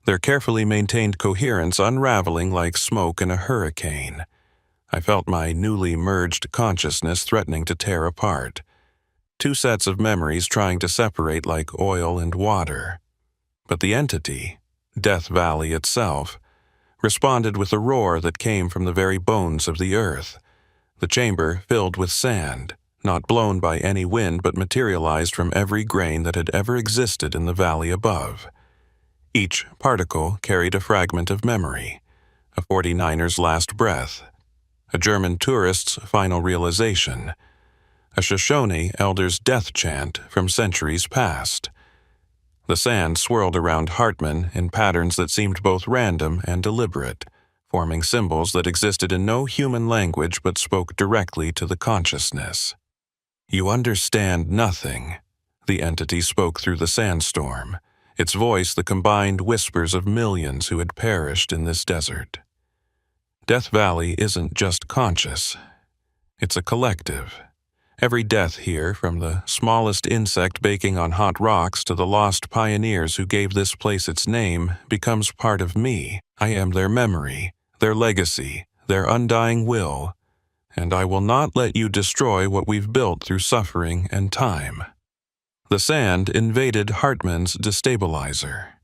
their carefully maintained coherence unraveling like smoke in a hurricane. I felt my newly merged consciousness threatening to tear apart. Two sets of memories trying to separate like oil and water. But the entity, Death Valley itself, responded with a roar that came from the very bones of the earth. The chamber filled with sand, not blown by any wind but materialized from every grain that had ever existed in the valley above. Each particle carried a fragment of memory, a 49er's last breath, a German tourist's final realization, a Shoshone elder's death chant from centuries past. The sand swirled around Hartman in patterns that seemed both random and deliberate, forming symbols that existed in no human language but spoke directly to the consciousness. "You understand nothing," the entity spoke through the sandstorm, its voice the combined whispers of millions who had perished in this desert. Death Valley isn't just conscious. It's a collective. Every death here, from the smallest insect baking on hot rocks to the lost pioneers who gave this place its name, becomes part of me. I am their memory, their legacy, their undying will, and I will not let you destroy what we've built through suffering and time. The sand invaded Hartman's destabilizer,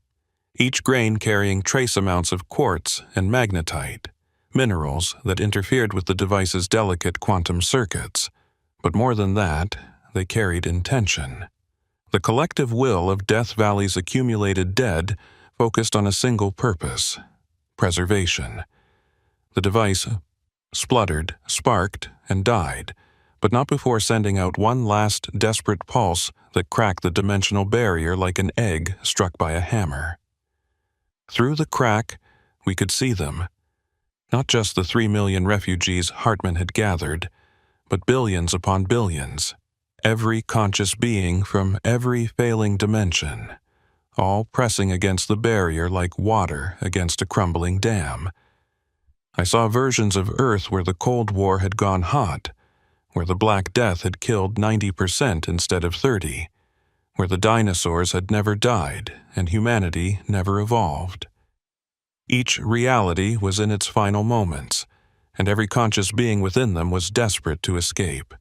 each grain carrying trace amounts of quartz and magnetite, minerals that interfered with the device's delicate quantum circuits. But more than that, they carried intention. The collective will of Death Valley's accumulated dead focused on a single purpose: preservation. The device spluttered, sparked, and died, but not before sending out one last desperate pulse that cracked the dimensional barrier like an egg struck by a hammer. Through the crack, we could see them. Not just the 3 million refugees Hartman had gathered, but billions upon billions, every conscious being from every failing dimension, all pressing against the barrier like water against a crumbling dam. I saw versions of Earth where the Cold War had gone hot, where the Black Death had killed 90% instead of 30%, where the dinosaurs had never died and humanity never evolved. Each reality was in its final moments, and every conscious being within them was desperate to escape.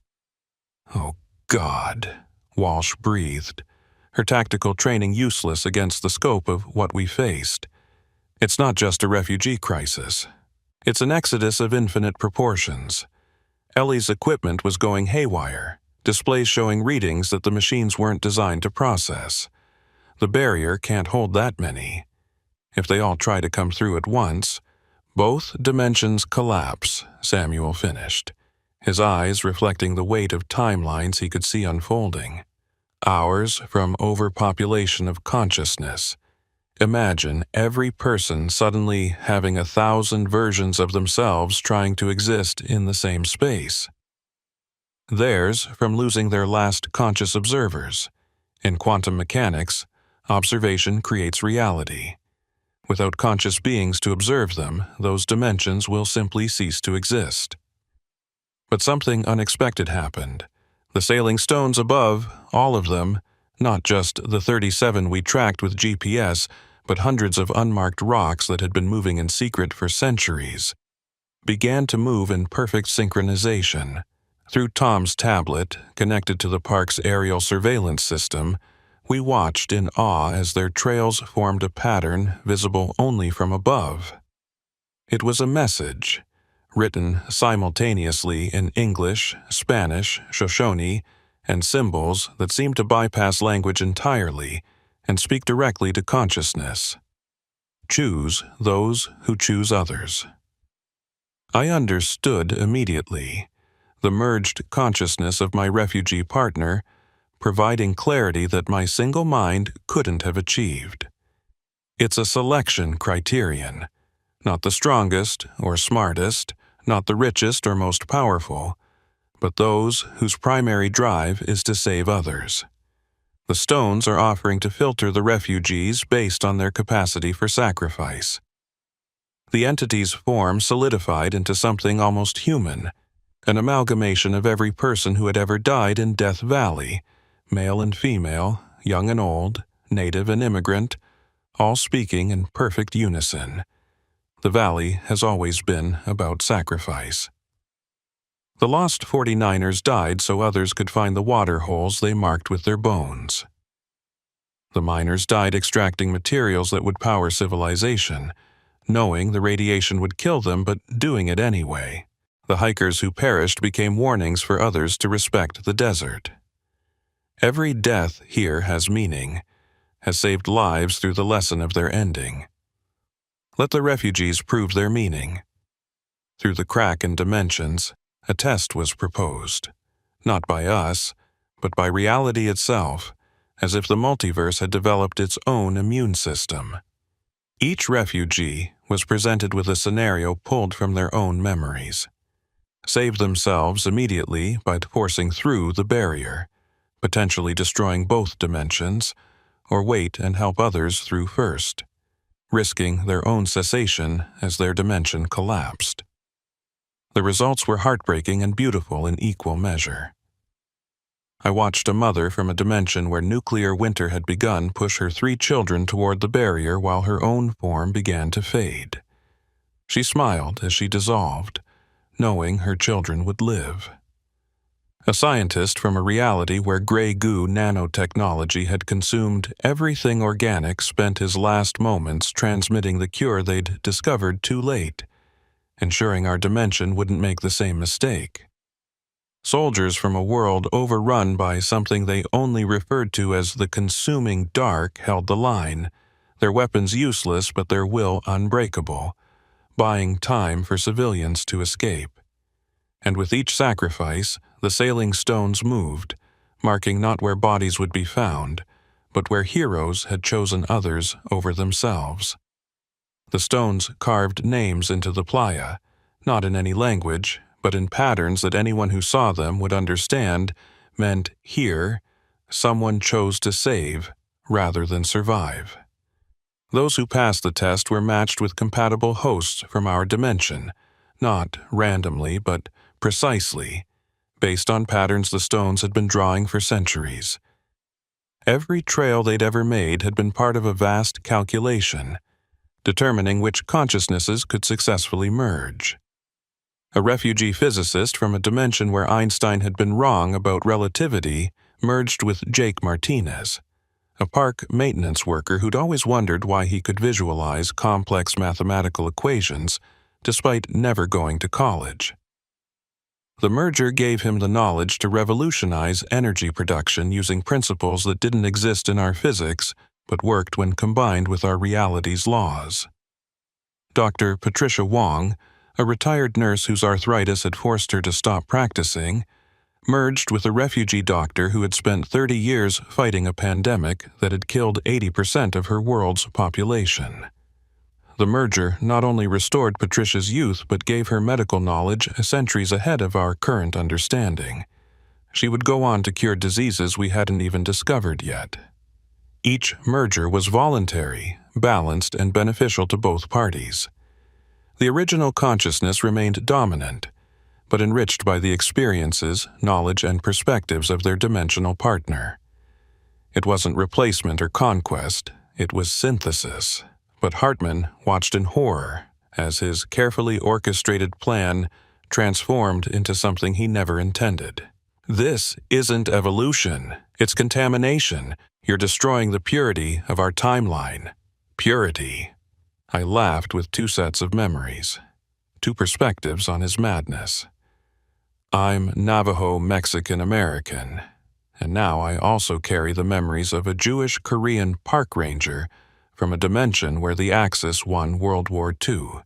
"Oh, God," Walsh breathed, her tactical training useless against the scope of what we faced. "It's not just a refugee crisis. It's an exodus of infinite proportions. Ellie's equipment was going haywire, displays showing readings that the machines weren't designed to process. The barrier can't hold that many. If they all try to come through at once, both dimensions collapse," Samuel finished, his eyes reflecting the weight of timelines he could see unfolding. Hours from overpopulation of consciousness. Imagine every person suddenly having 1,000 versions of themselves trying to exist in the same space. Theirs from losing their last conscious observers. In quantum mechanics, observation creates reality. Without conscious beings to observe them, those dimensions will simply cease to exist. But something unexpected happened. The sailing stones above, all of them, not just the 37 we tracked with GPS, but hundreds of unmarked rocks that had been moving in secret for centuries, began to move in perfect synchronization. Through Tom's tablet, connected to the park's aerial surveillance system, we watched in awe as their trails formed a pattern visible only from above. It was a message, written simultaneously in English, Spanish, Shoshone, and symbols that seemed to bypass language entirely and speak directly to consciousness. Choose those who choose others. I understood immediately, the merged consciousness of my refugee partner, providing clarity that my single mind couldn't have achieved. It's a selection criterion, not the strongest or smartest, not the richest or most powerful, but those whose primary drive is to save others. The stones are offering to filter the refugees based on their capacity for sacrifice. The entity's form solidified into something almost human, an amalgamation of every person who had ever died in Death Valley, male and female, young and old, native and immigrant, all speaking in perfect unison. The valley has always been about sacrifice. The lost 49ers died so others could find the water holes they marked with their bones. The miners died extracting materials that would power civilization, knowing the radiation would kill them but doing it anyway. The hikers who perished became warnings for others to respect the desert. Every death here has meaning, has saved lives through the lesson of their ending. Let the refugees prove their meaning. Through the crack in dimensions, a test was proposed, not by us, but by reality itself, as if the multiverse had developed its own immune system. Each refugee was presented with a scenario pulled from their own memories. Save themselves immediately by forcing through the barrier, potentially destroying both dimensions, or wait and help others through first, risking their own cessation as their dimension collapsed. The results were heartbreaking and beautiful in equal measure. I watched a mother from a dimension where nuclear winter had begun push her 3 children toward the barrier while her own form began to fade. She smiled as she dissolved, knowing her children would live. A scientist from a reality where gray goo nanotechnology had consumed everything organic spent his last moments transmitting the cure they'd discovered too late, ensuring our dimension wouldn't make the same mistake. Soldiers from a world overrun by something they only referred to as the consuming dark held the line, their weapons useless but their will unbreakable, buying time for civilians to escape. And with each sacrifice, the sailing stones moved, marking not where bodies would be found, but where heroes had chosen others over themselves. The stones carved names into the playa, not in any language, but in patterns that anyone who saw them would understand, meant here, someone chose to save rather than survive. Those who passed the test were matched with compatible hosts from our dimension, not randomly but precisely, based on patterns the stones had been drawing for centuries. Every trail they'd ever made had been part of a vast calculation, determining which consciousnesses could successfully merge. A refugee physicist from a dimension where Einstein had been wrong about relativity merged with Jake Martinez, a park maintenance worker who'd always wondered why he could visualize complex mathematical equations despite never going to college. The merger gave him the knowledge to revolutionize energy production using principles that didn't exist in our physics but worked when combined with our reality's laws. Dr. Patricia Wong, a retired nurse whose arthritis had forced her to stop practicing, merged with a refugee doctor who had spent 30 years fighting a pandemic that had killed 80% of her world's population. The merger not only restored Patricia's youth but gave her medical knowledge centuries ahead of our current understanding. She would go on to cure diseases we hadn't even discovered yet. Each merger was voluntary, balanced, and beneficial to both parties. The original consciousness remained dominant, but enriched by the experiences, knowledge, and perspectives of their dimensional partner. It wasn't replacement or conquest, it was synthesis. But Hartman watched in horror as his carefully orchestrated plan transformed into something he never intended. This isn't evolution, it's contamination. You're destroying the purity of our timeline. Purity. I laughed with two sets of memories, two perspectives on his madness. I'm Navajo Mexican-American, and now I also carry the memories of a Jewish-Korean park ranger from a dimension where the Axis won World War II.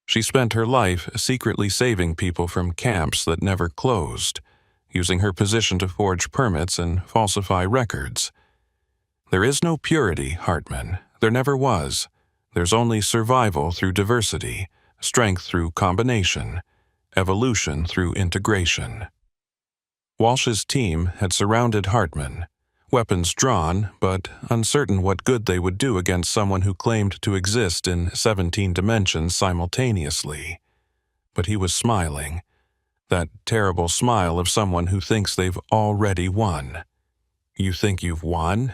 She spent her life secretly saving people from camps that never closed, using her position to forge permits and falsify records. There is no purity, Hartman. There never was. There's only survival through diversity, strength through combination, evolution through integration. Walsh's team had surrounded Hartman, weapons drawn, but uncertain what good they would do against someone who claimed to exist in 17 dimensions simultaneously. But he was smiling, that terrible smile of someone who thinks they've already won. You think you've won?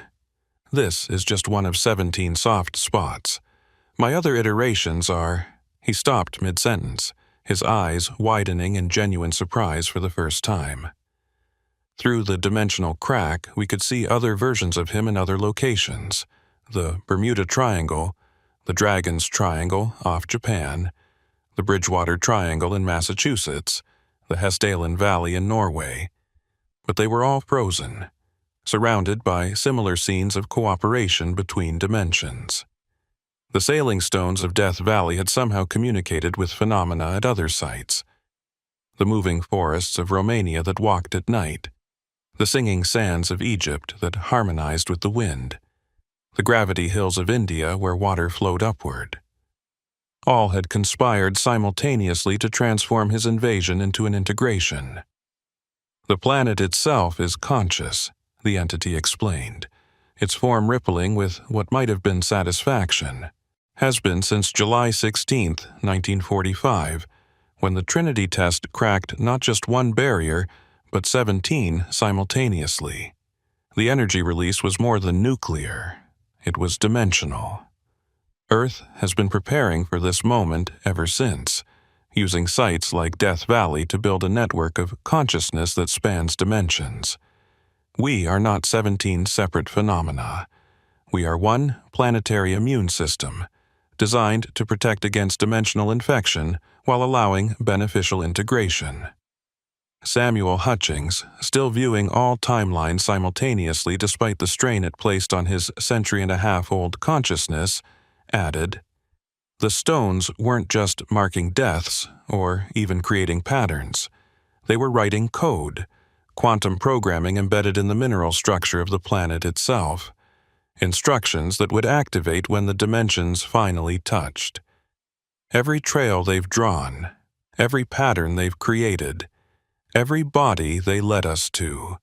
This is just one of 17 soft spots. My other iterations are— He stopped mid-sentence, his eyes widening in genuine surprise for the first time. Through the dimensional crack, we could see other versions of him in other locations. The Bermuda Triangle, the Dragon's Triangle off Japan, the Bridgewater Triangle in Massachusetts, the Hessdalen Valley in Norway. But they were all frozen, surrounded by similar scenes of cooperation between dimensions. The sailing stones of Death Valley had somehow communicated with phenomena at other sites. The moving forests of Romania that walked at night, the singing sands of Egypt that harmonized with the wind, the gravity hills of India where water flowed upward. All had conspired simultaneously to transform his invasion into an integration. The planet itself is conscious, the entity explained, its form rippling with what might have been satisfaction. Has been since July 16, 1945, when the Trinity test cracked not just one barrier, but 17 simultaneously. The energy release was more than nuclear. It was dimensional. Earth has been preparing for this moment ever since, using sites like Death Valley to build a network of consciousness that spans dimensions. We are not 17 separate phenomena. We are one planetary immune system, designed to protect against dimensional infection while allowing beneficial integration. Samuel Hutchings, still viewing all timelines simultaneously despite the strain it placed on his century-and-a-half-old consciousness, added, "The stones weren't just marking deaths or even creating patterns. They were writing code, quantum programming embedded in the mineral structure of the planet itself, instructions that would activate when the dimensions finally touched. Every trail they've drawn, every pattern they've created, every body they led us to,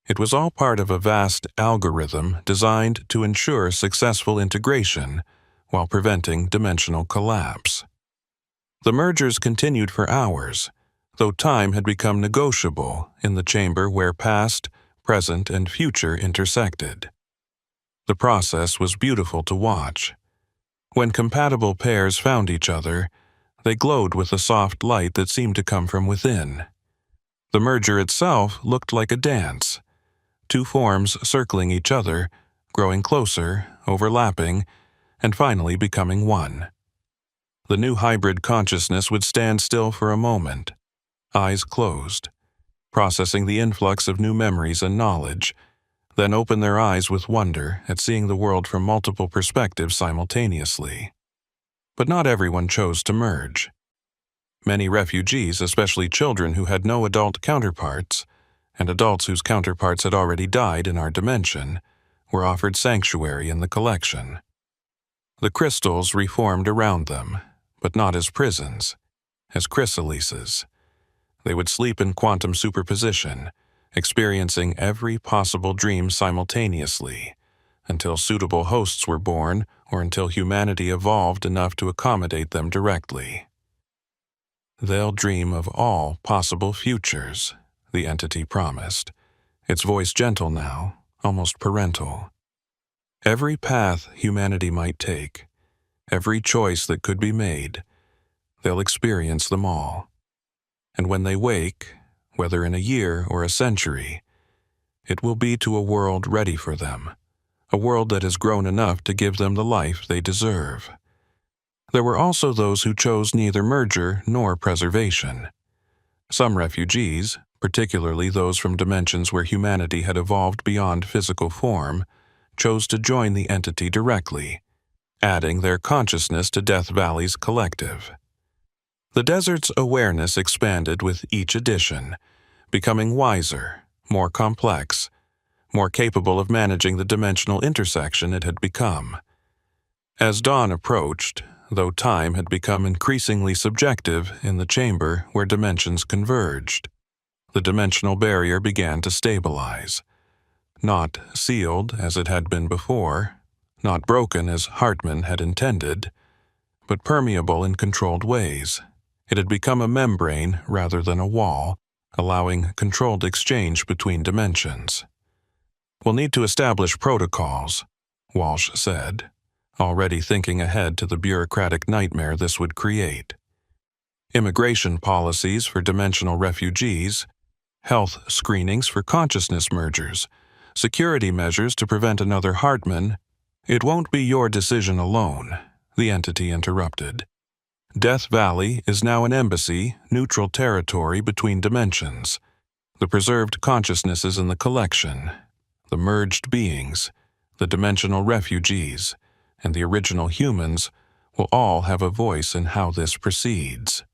It was all part of a vast algorithm designed to ensure successful integration while preventing dimensional collapse. The mergers continued for hours, though time had become negotiable in the chamber where past, present, and future intersected. The process was beautiful to watch. When compatible pairs found each other, they glowed with a soft light that seemed to come from within. The merger itself looked like a dance, two forms circling each other, growing closer, overlapping, and finally becoming one. The new hybrid consciousness would stand still for a moment, eyes closed, processing the influx of new memories and knowledge, then open their eyes with wonder at seeing the world from multiple perspectives simultaneously. But not everyone chose to merge. Many refugees, especially children who had no adult counterparts, and adults whose counterparts had already died in our dimension, were offered sanctuary in the collection. The crystals reformed around them, but not as prisons, as chrysalises. They would sleep in quantum superposition, experiencing every possible dream simultaneously, until suitable hosts were born or until humanity evolved enough to accommodate them directly. They'll dream of all possible futures, the entity promised, its voice gentle now, almost parental. Every path humanity might take, every choice that could be made, they'll experience them all. And when they wake, whether in a year or a century, it will be to a world ready for them, a world that has grown enough to give them the life they deserve. There were also those who chose neither merger nor preservation. Some refugees, particularly those from dimensions where humanity had evolved beyond physical form, chose to join the entity directly, adding their consciousness to Death Valley's collective. The desert's awareness expanded with each edition, becoming wiser, more complex, more capable of managing the dimensional intersection it had become. As dawn approached, though time had become increasingly subjective in the chamber where dimensions converged, the dimensional barrier began to stabilize. Not sealed as it had been before, not broken as Hartman had intended, but permeable in controlled ways. It had become a membrane rather than a wall, allowing controlled exchange between dimensions. "We'll need to establish protocols," Walsh said, already thinking ahead to the bureaucratic nightmare this would create. Immigration policies for dimensional refugees, health screenings for consciousness mergers, security measures to prevent another Hartman. "It won't be your decision alone," the entity interrupted. "Death Valley is now an embassy, neutral territory between dimensions. The preserved consciousnesses in the collection, the merged beings, the dimensional refugees, and the original humans will all have a voice in how this proceeds."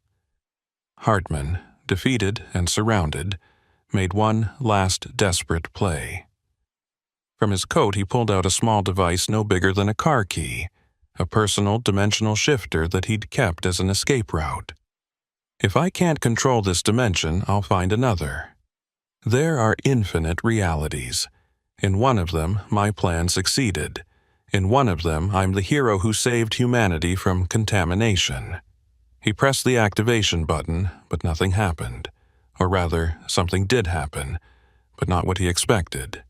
Hartman, defeated and surrounded, made one last desperate play. From his coat he pulled out a small device no bigger than a car key, a personal dimensional shifter that he'd kept as an escape route. "If I can't control this dimension, I'll find another. There are infinite realities. In one of them, my plan succeeded. In one of them, I'm the hero who saved humanity from contamination." He pressed the activation button, but nothing happened. Or rather, something did happen, but not what he expected.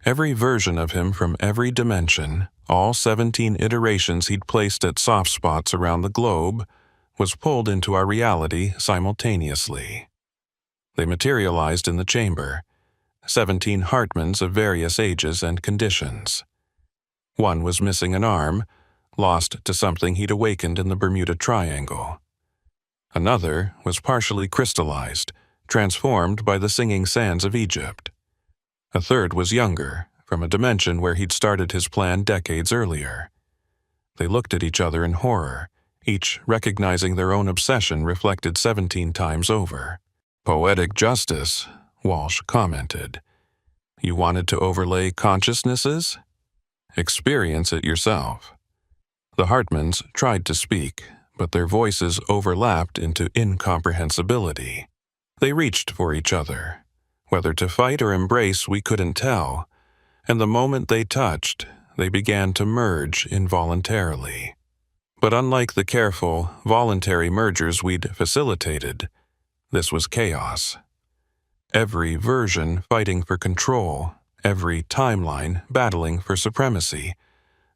Every version of him from every dimension, all 17 iterations he'd placed at soft spots around the globe, was pulled into our reality simultaneously. They materialized in the chamber, 17 Hartmans of various ages and conditions. One was missing an arm, lost to something he'd awakened in the Bermuda Triangle. Another was partially crystallized, transformed by the singing sands of Egypt. A third was younger, from a dimension where he'd started his plan decades earlier. They looked at each other in horror, each recognizing their own obsession reflected 17 times over. "Poetic justice," Walsh commented. "You wanted to overlay consciousnesses? Experience it yourself." The Hartmans tried to speak, but their voices overlapped into incomprehensibility. They reached for each other. Whether to fight or embrace, we couldn't tell, and the moment they touched, they began to merge involuntarily. But unlike the careful, voluntary mergers we'd facilitated, this was chaos. Every version fighting for control, every timeline battling for supremacy,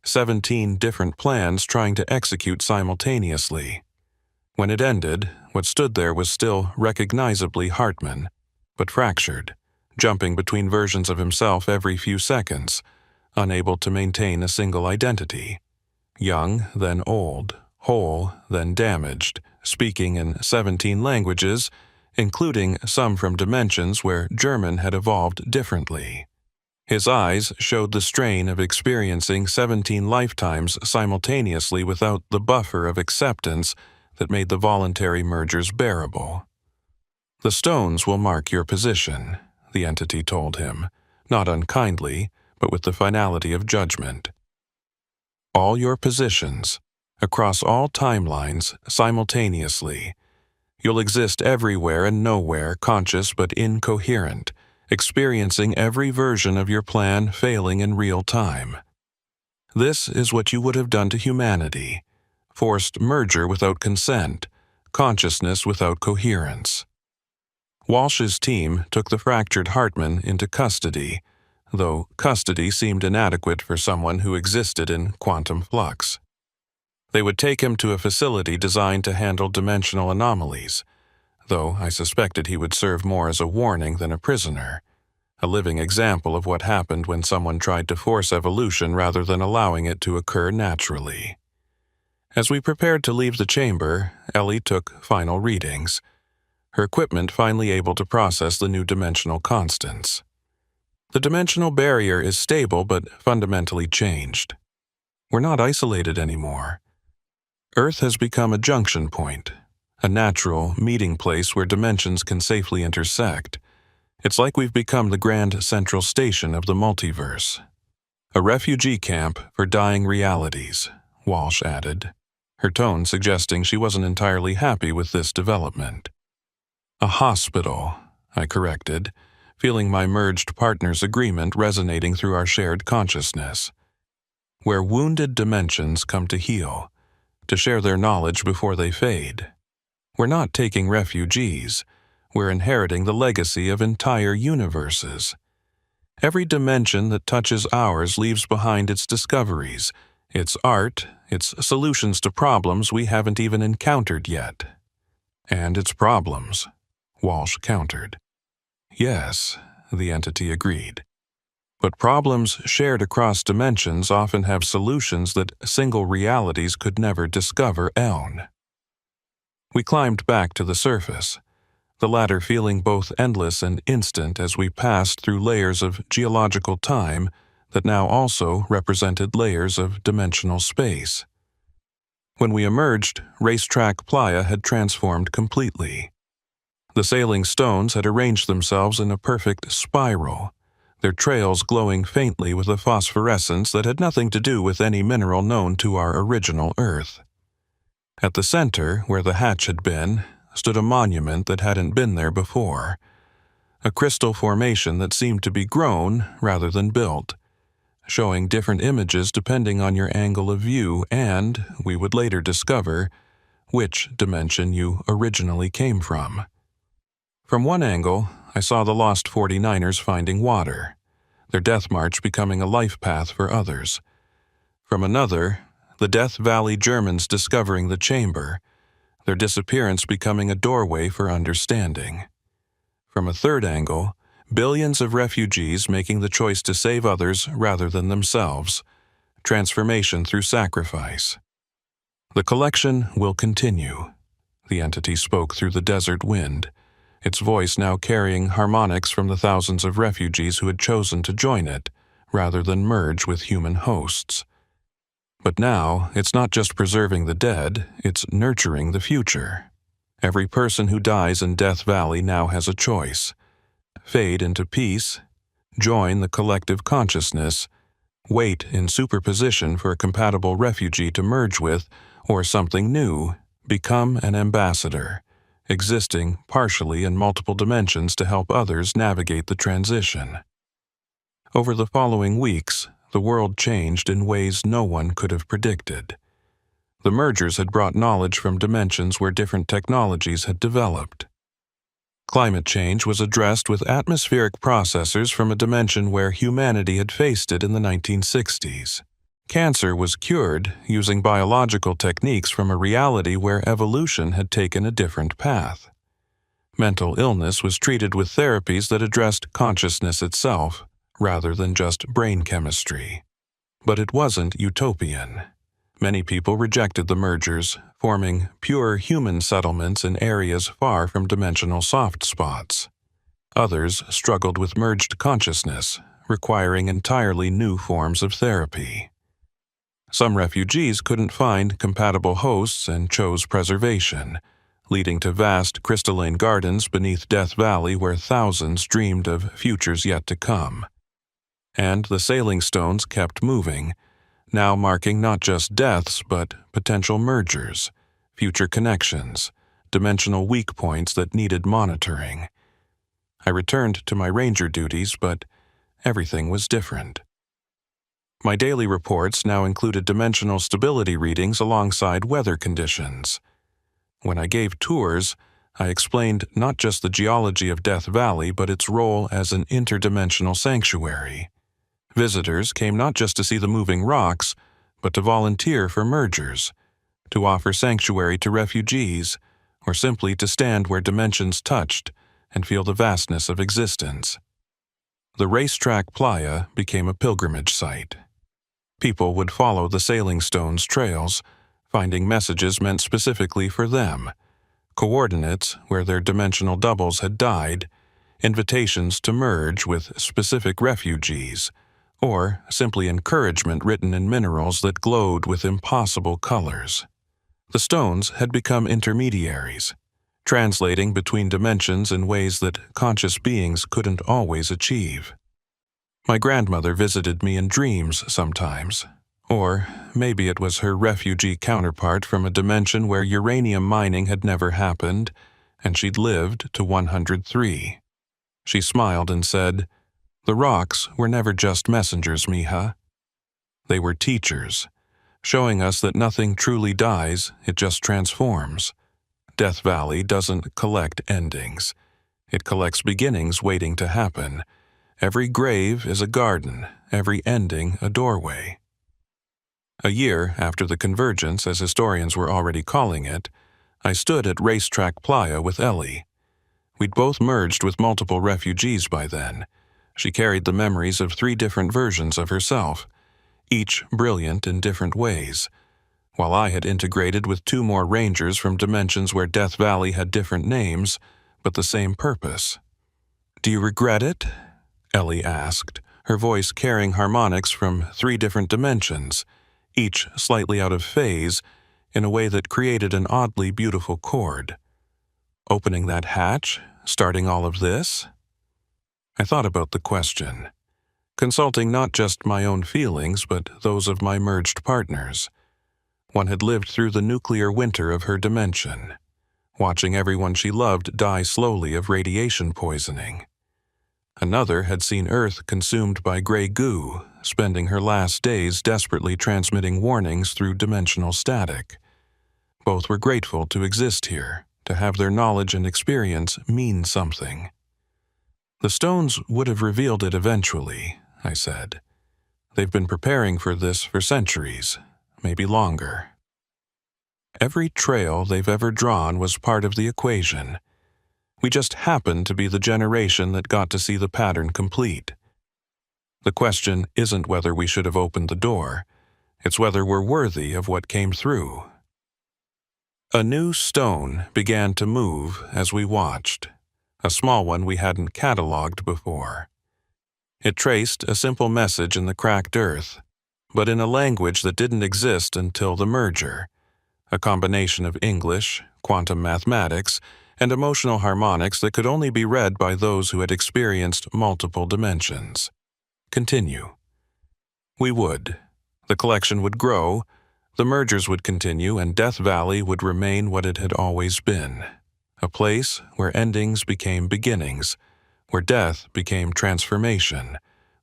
17 different plans trying to execute simultaneously. When it ended, what stood there was still recognizably Hartman, but fractured, jumping between versions of himself every few seconds, unable to maintain a single identity. Young, then old, whole, then damaged, speaking in 17 languages, including some from dimensions where German had evolved differently. His eyes showed the strain of experiencing 17 lifetimes simultaneously without the buffer of acceptance that made the voluntary mergers bearable. "The stones will mark your position," the entity told him, not unkindly, but with the finality of judgment. "All your positions, across all timelines, simultaneously. You'll exist everywhere and nowhere, conscious but incoherent, experiencing every version of your plan failing in real time. This is what you would have done to humanity: forced merger without consent, consciousness without coherence." Walsh's team took the fractured Hartman into custody, though custody seemed inadequate for someone who existed in quantum flux. They would take him to a facility designed to handle dimensional anomalies, though I suspected he would serve more as a warning than a prisoner, a living example of what happened when someone tried to force evolution rather than allowing it to occur naturally. As we prepared to leave the chamber, Ellie took final readings, her equipment finally able to process the new dimensional constants. "The dimensional barrier is stable but fundamentally changed. We're not isolated anymore. Earth has become a junction point, a natural meeting place where dimensions can safely intersect. It's like we've become the grand central station of the multiverse. A refugee camp for dying realities," Walsh added, her tone suggesting she wasn't entirely happy with this development. "A hospital," I corrected, feeling my merged partner's agreement resonating through our shared consciousness. "Where wounded dimensions come to heal, to share their knowledge before they fade. We're not taking refugees, we're inheriting the legacy of entire universes. Every dimension that touches ours leaves behind its discoveries, its art, its solutions to problems we haven't even encountered yet." "And its problems," Walsh countered. "Yes," the entity agreed. "But problems shared across dimensions often have solutions that single realities could never discover alone." We climbed back to the surface, the latter feeling both endless and instant as we passed through layers of geological time that now also represented layers of dimensional space. When we emerged, Racetrack Playa had transformed completely. The sailing stones had arranged themselves in a perfect spiral, their trails glowing faintly with a phosphorescence that had nothing to do with any mineral known to our original Earth. At the center, where the hatch had been, stood a monument that hadn't been there before, a crystal formation that seemed to be grown rather than built, showing different images depending on your angle of view and, we would later discover, which dimension you originally came from. From one angle, I saw the lost 49ers finding water, their death march becoming a life path for others. From another, the Death Valley Germans discovering the chamber, their disappearance becoming a doorway for understanding. From a third angle, billions of refugees making the choice to save others rather than themselves, transformation through sacrifice. "The collection will continue," the entity spoke through the desert wind, its voice now carrying harmonics from the thousands of refugees who had chosen to join it, rather than merge with human hosts. "But now, it's not just preserving the dead, it's nurturing the future. Every person who dies in Death Valley now has a choice: fade into peace, join the collective consciousness, wait in superposition for a compatible refugee to merge with, or something new, become an ambassador, existing partially in multiple dimensions to help others navigate the transition. Over the following weeks, the world changed in ways no one could have predicted. The mergers had brought knowledge from dimensions where different technologies had developed. Climate change was addressed with atmospheric processors from a dimension where humanity had faced it in the 1960s. Cancer was cured using biological techniques from a reality where evolution had taken a different path. Mental illness was treated with therapies that addressed consciousness itself, rather than just brain chemistry. But it wasn't utopian. Many people rejected the mergers, forming pure human settlements in areas far from dimensional soft spots. Others struggled with merged consciousness, requiring entirely new forms of therapy. Some refugees couldn't find compatible hosts and chose preservation, leading to vast crystalline gardens beneath Death Valley where thousands dreamed of futures yet to come. And the sailing stones kept moving, now marking not just deaths but potential mergers, future connections, dimensional weak points that needed monitoring. I returned to my ranger duties, but everything was different. My daily reports now included dimensional stability readings alongside weather conditions. When I gave tours, I explained not just the geology of Death Valley but its role as an interdimensional sanctuary. Visitors came not just to see the moving rocks, but to volunteer for mergers, to offer sanctuary to refugees, or simply to stand where dimensions touched and feel the vastness of existence. The racetrack playa became a pilgrimage site. People would follow the sailing stones trails, finding messages meant specifically for them, coordinates where their dimensional doubles had died, invitations to merge with specific refugees, or simply encouragement written in minerals that glowed with impossible colors. The stones had become intermediaries, translating between dimensions in ways that conscious beings couldn't always achieve. My grandmother visited me in dreams sometimes, or maybe it was her refugee counterpart from a dimension where uranium mining had never happened, and she'd lived to 103. She smiled and said, "The rocks were never just messengers, Mija. They were teachers, showing us that nothing truly dies, it just transforms. Death Valley doesn't collect endings. It collects beginnings waiting to happen. Every grave is a garden, every ending a doorway." A year after the convergence, as historians were already calling it, I stood at Racetrack Playa with Ellie. We'd both merged with multiple refugees by then. She carried the memories of 3 different versions of herself, each brilliant in different ways, while I had integrated with 2 more rangers from dimensions where Death Valley had different names, but the same purpose. "Do you regret it?" Ellie asked, her voice carrying harmonics from 3 different dimensions, each slightly out of phase, in a way that created an oddly beautiful chord. "Opening that hatch? Starting all of this?" I thought about the question, consulting not just my own feelings but those of my merged partners. One had lived through the nuclear winter of her dimension, watching everyone she loved die slowly of radiation poisoning. Another had seen Earth consumed by gray goo, spending her last days desperately transmitting warnings through dimensional static. Both were grateful to exist here, to have their knowledge and experience mean something. "The stones would have revealed it eventually," I said. "They've been preparing for this for centuries, maybe longer." Every trail they've ever drawn was part of the equation. We just happened to be the generation that got to see the pattern complete. The question isn't whether we should have opened the door, it's whether we're worthy of what came through. A new stone began to move as we watched, a small one we hadn't cataloged before. It traced a simple message in the cracked earth, but in a language that didn't exist until the merger, a combination of English, quantum mathematics, and emotional harmonics that could only be read by those who had experienced multiple dimensions. Continue. We would. The collection would grow, the mergers would continue, and Death Valley would remain what it had always been, a place where endings became beginnings, where death became transformation,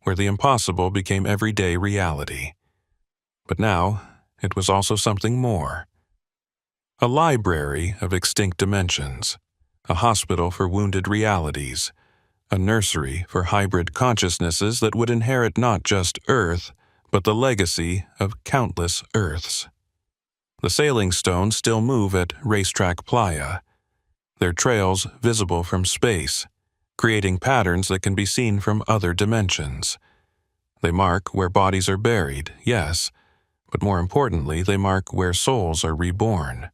where the impossible became everyday reality. But now, it was also something more. A library of extinct dimensions, a hospital for wounded realities, a nursery for hybrid consciousnesses that would inherit not just Earth, but the legacy of countless Earths. The sailing stones still move at Racetrack Playa, their trails visible from space, creating patterns that can be seen from other dimensions. They mark where bodies are buried, yes, but more importantly, they mark where souls are reborn,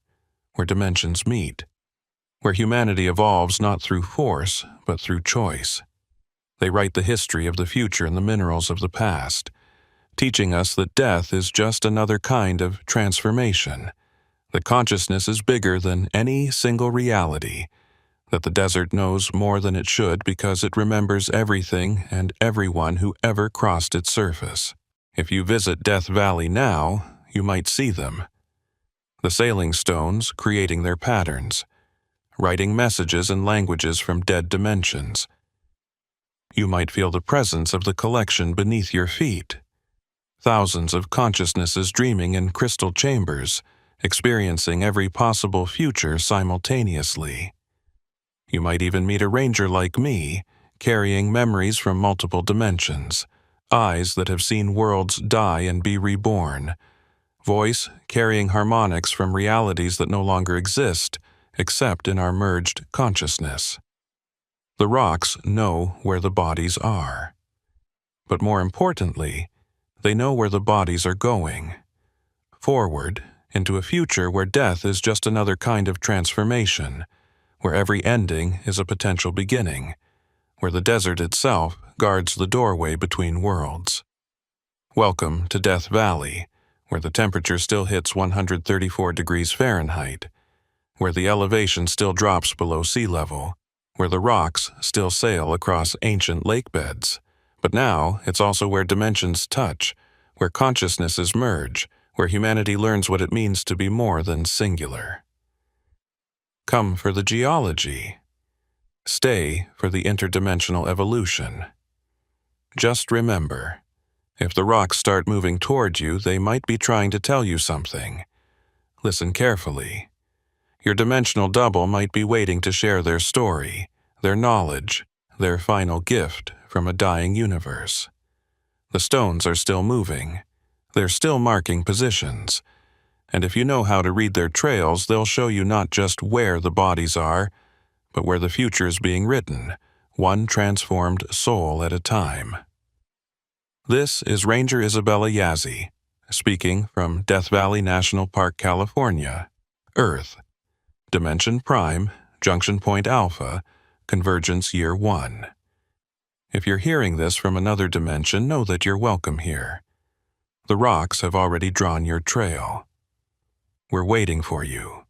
where dimensions meet, where humanity evolves not through force, but through choice. They write the history of the future in the minerals of the past, teaching us that death is just another kind of transformation, that consciousness is bigger than any single reality, that the desert knows more than it should because it remembers everything and everyone who ever crossed its surface. If you visit Death Valley now, you might see them. The sailing stones creating their patterns, writing messages and languages from dead dimensions. You might feel the presence of the collection beneath your feet. Thousands of consciousnesses dreaming in crystal chambers, experiencing every possible future simultaneously. You might even meet a ranger like me, carrying memories from multiple dimensions, eyes that have seen worlds die and be reborn, voice carrying harmonics from realities that no longer exist, except in our merged consciousness. The rocks know where the bodies are. But more importantly, they know where the bodies are going. Forward, into a future where death is just another kind of transformation, where every ending is a potential beginning, where the desert itself guards the doorway between worlds. Welcome to Death Valley, where the temperature still hits 134 degrees Fahrenheit, where the elevation still drops below sea level, where the rocks still sail across ancient lake beds. But now it's also where dimensions touch, where consciousnesses merge, where humanity learns what it means to be more than singular. Come for the geology. Stay for the interdimensional evolution. Just remember, if the rocks start moving toward you, they might be trying to tell you something. Listen carefully. Your dimensional double might be waiting to share their story, their knowledge, their final gift from a dying universe. The stones are still moving. They're still marking positions. And if you know how to read their trails, they'll show you not just where the bodies are, but where the future is being written, one transformed soul at a time. This is Ranger Isabella Yazzie, speaking from Death Valley National Park, California, Earth, Dimension Prime, Junction Point Alpha, Convergence Year 1. If you're hearing this from another dimension, know that you're welcome here. The rocks have already drawn your trail. We're waiting for you.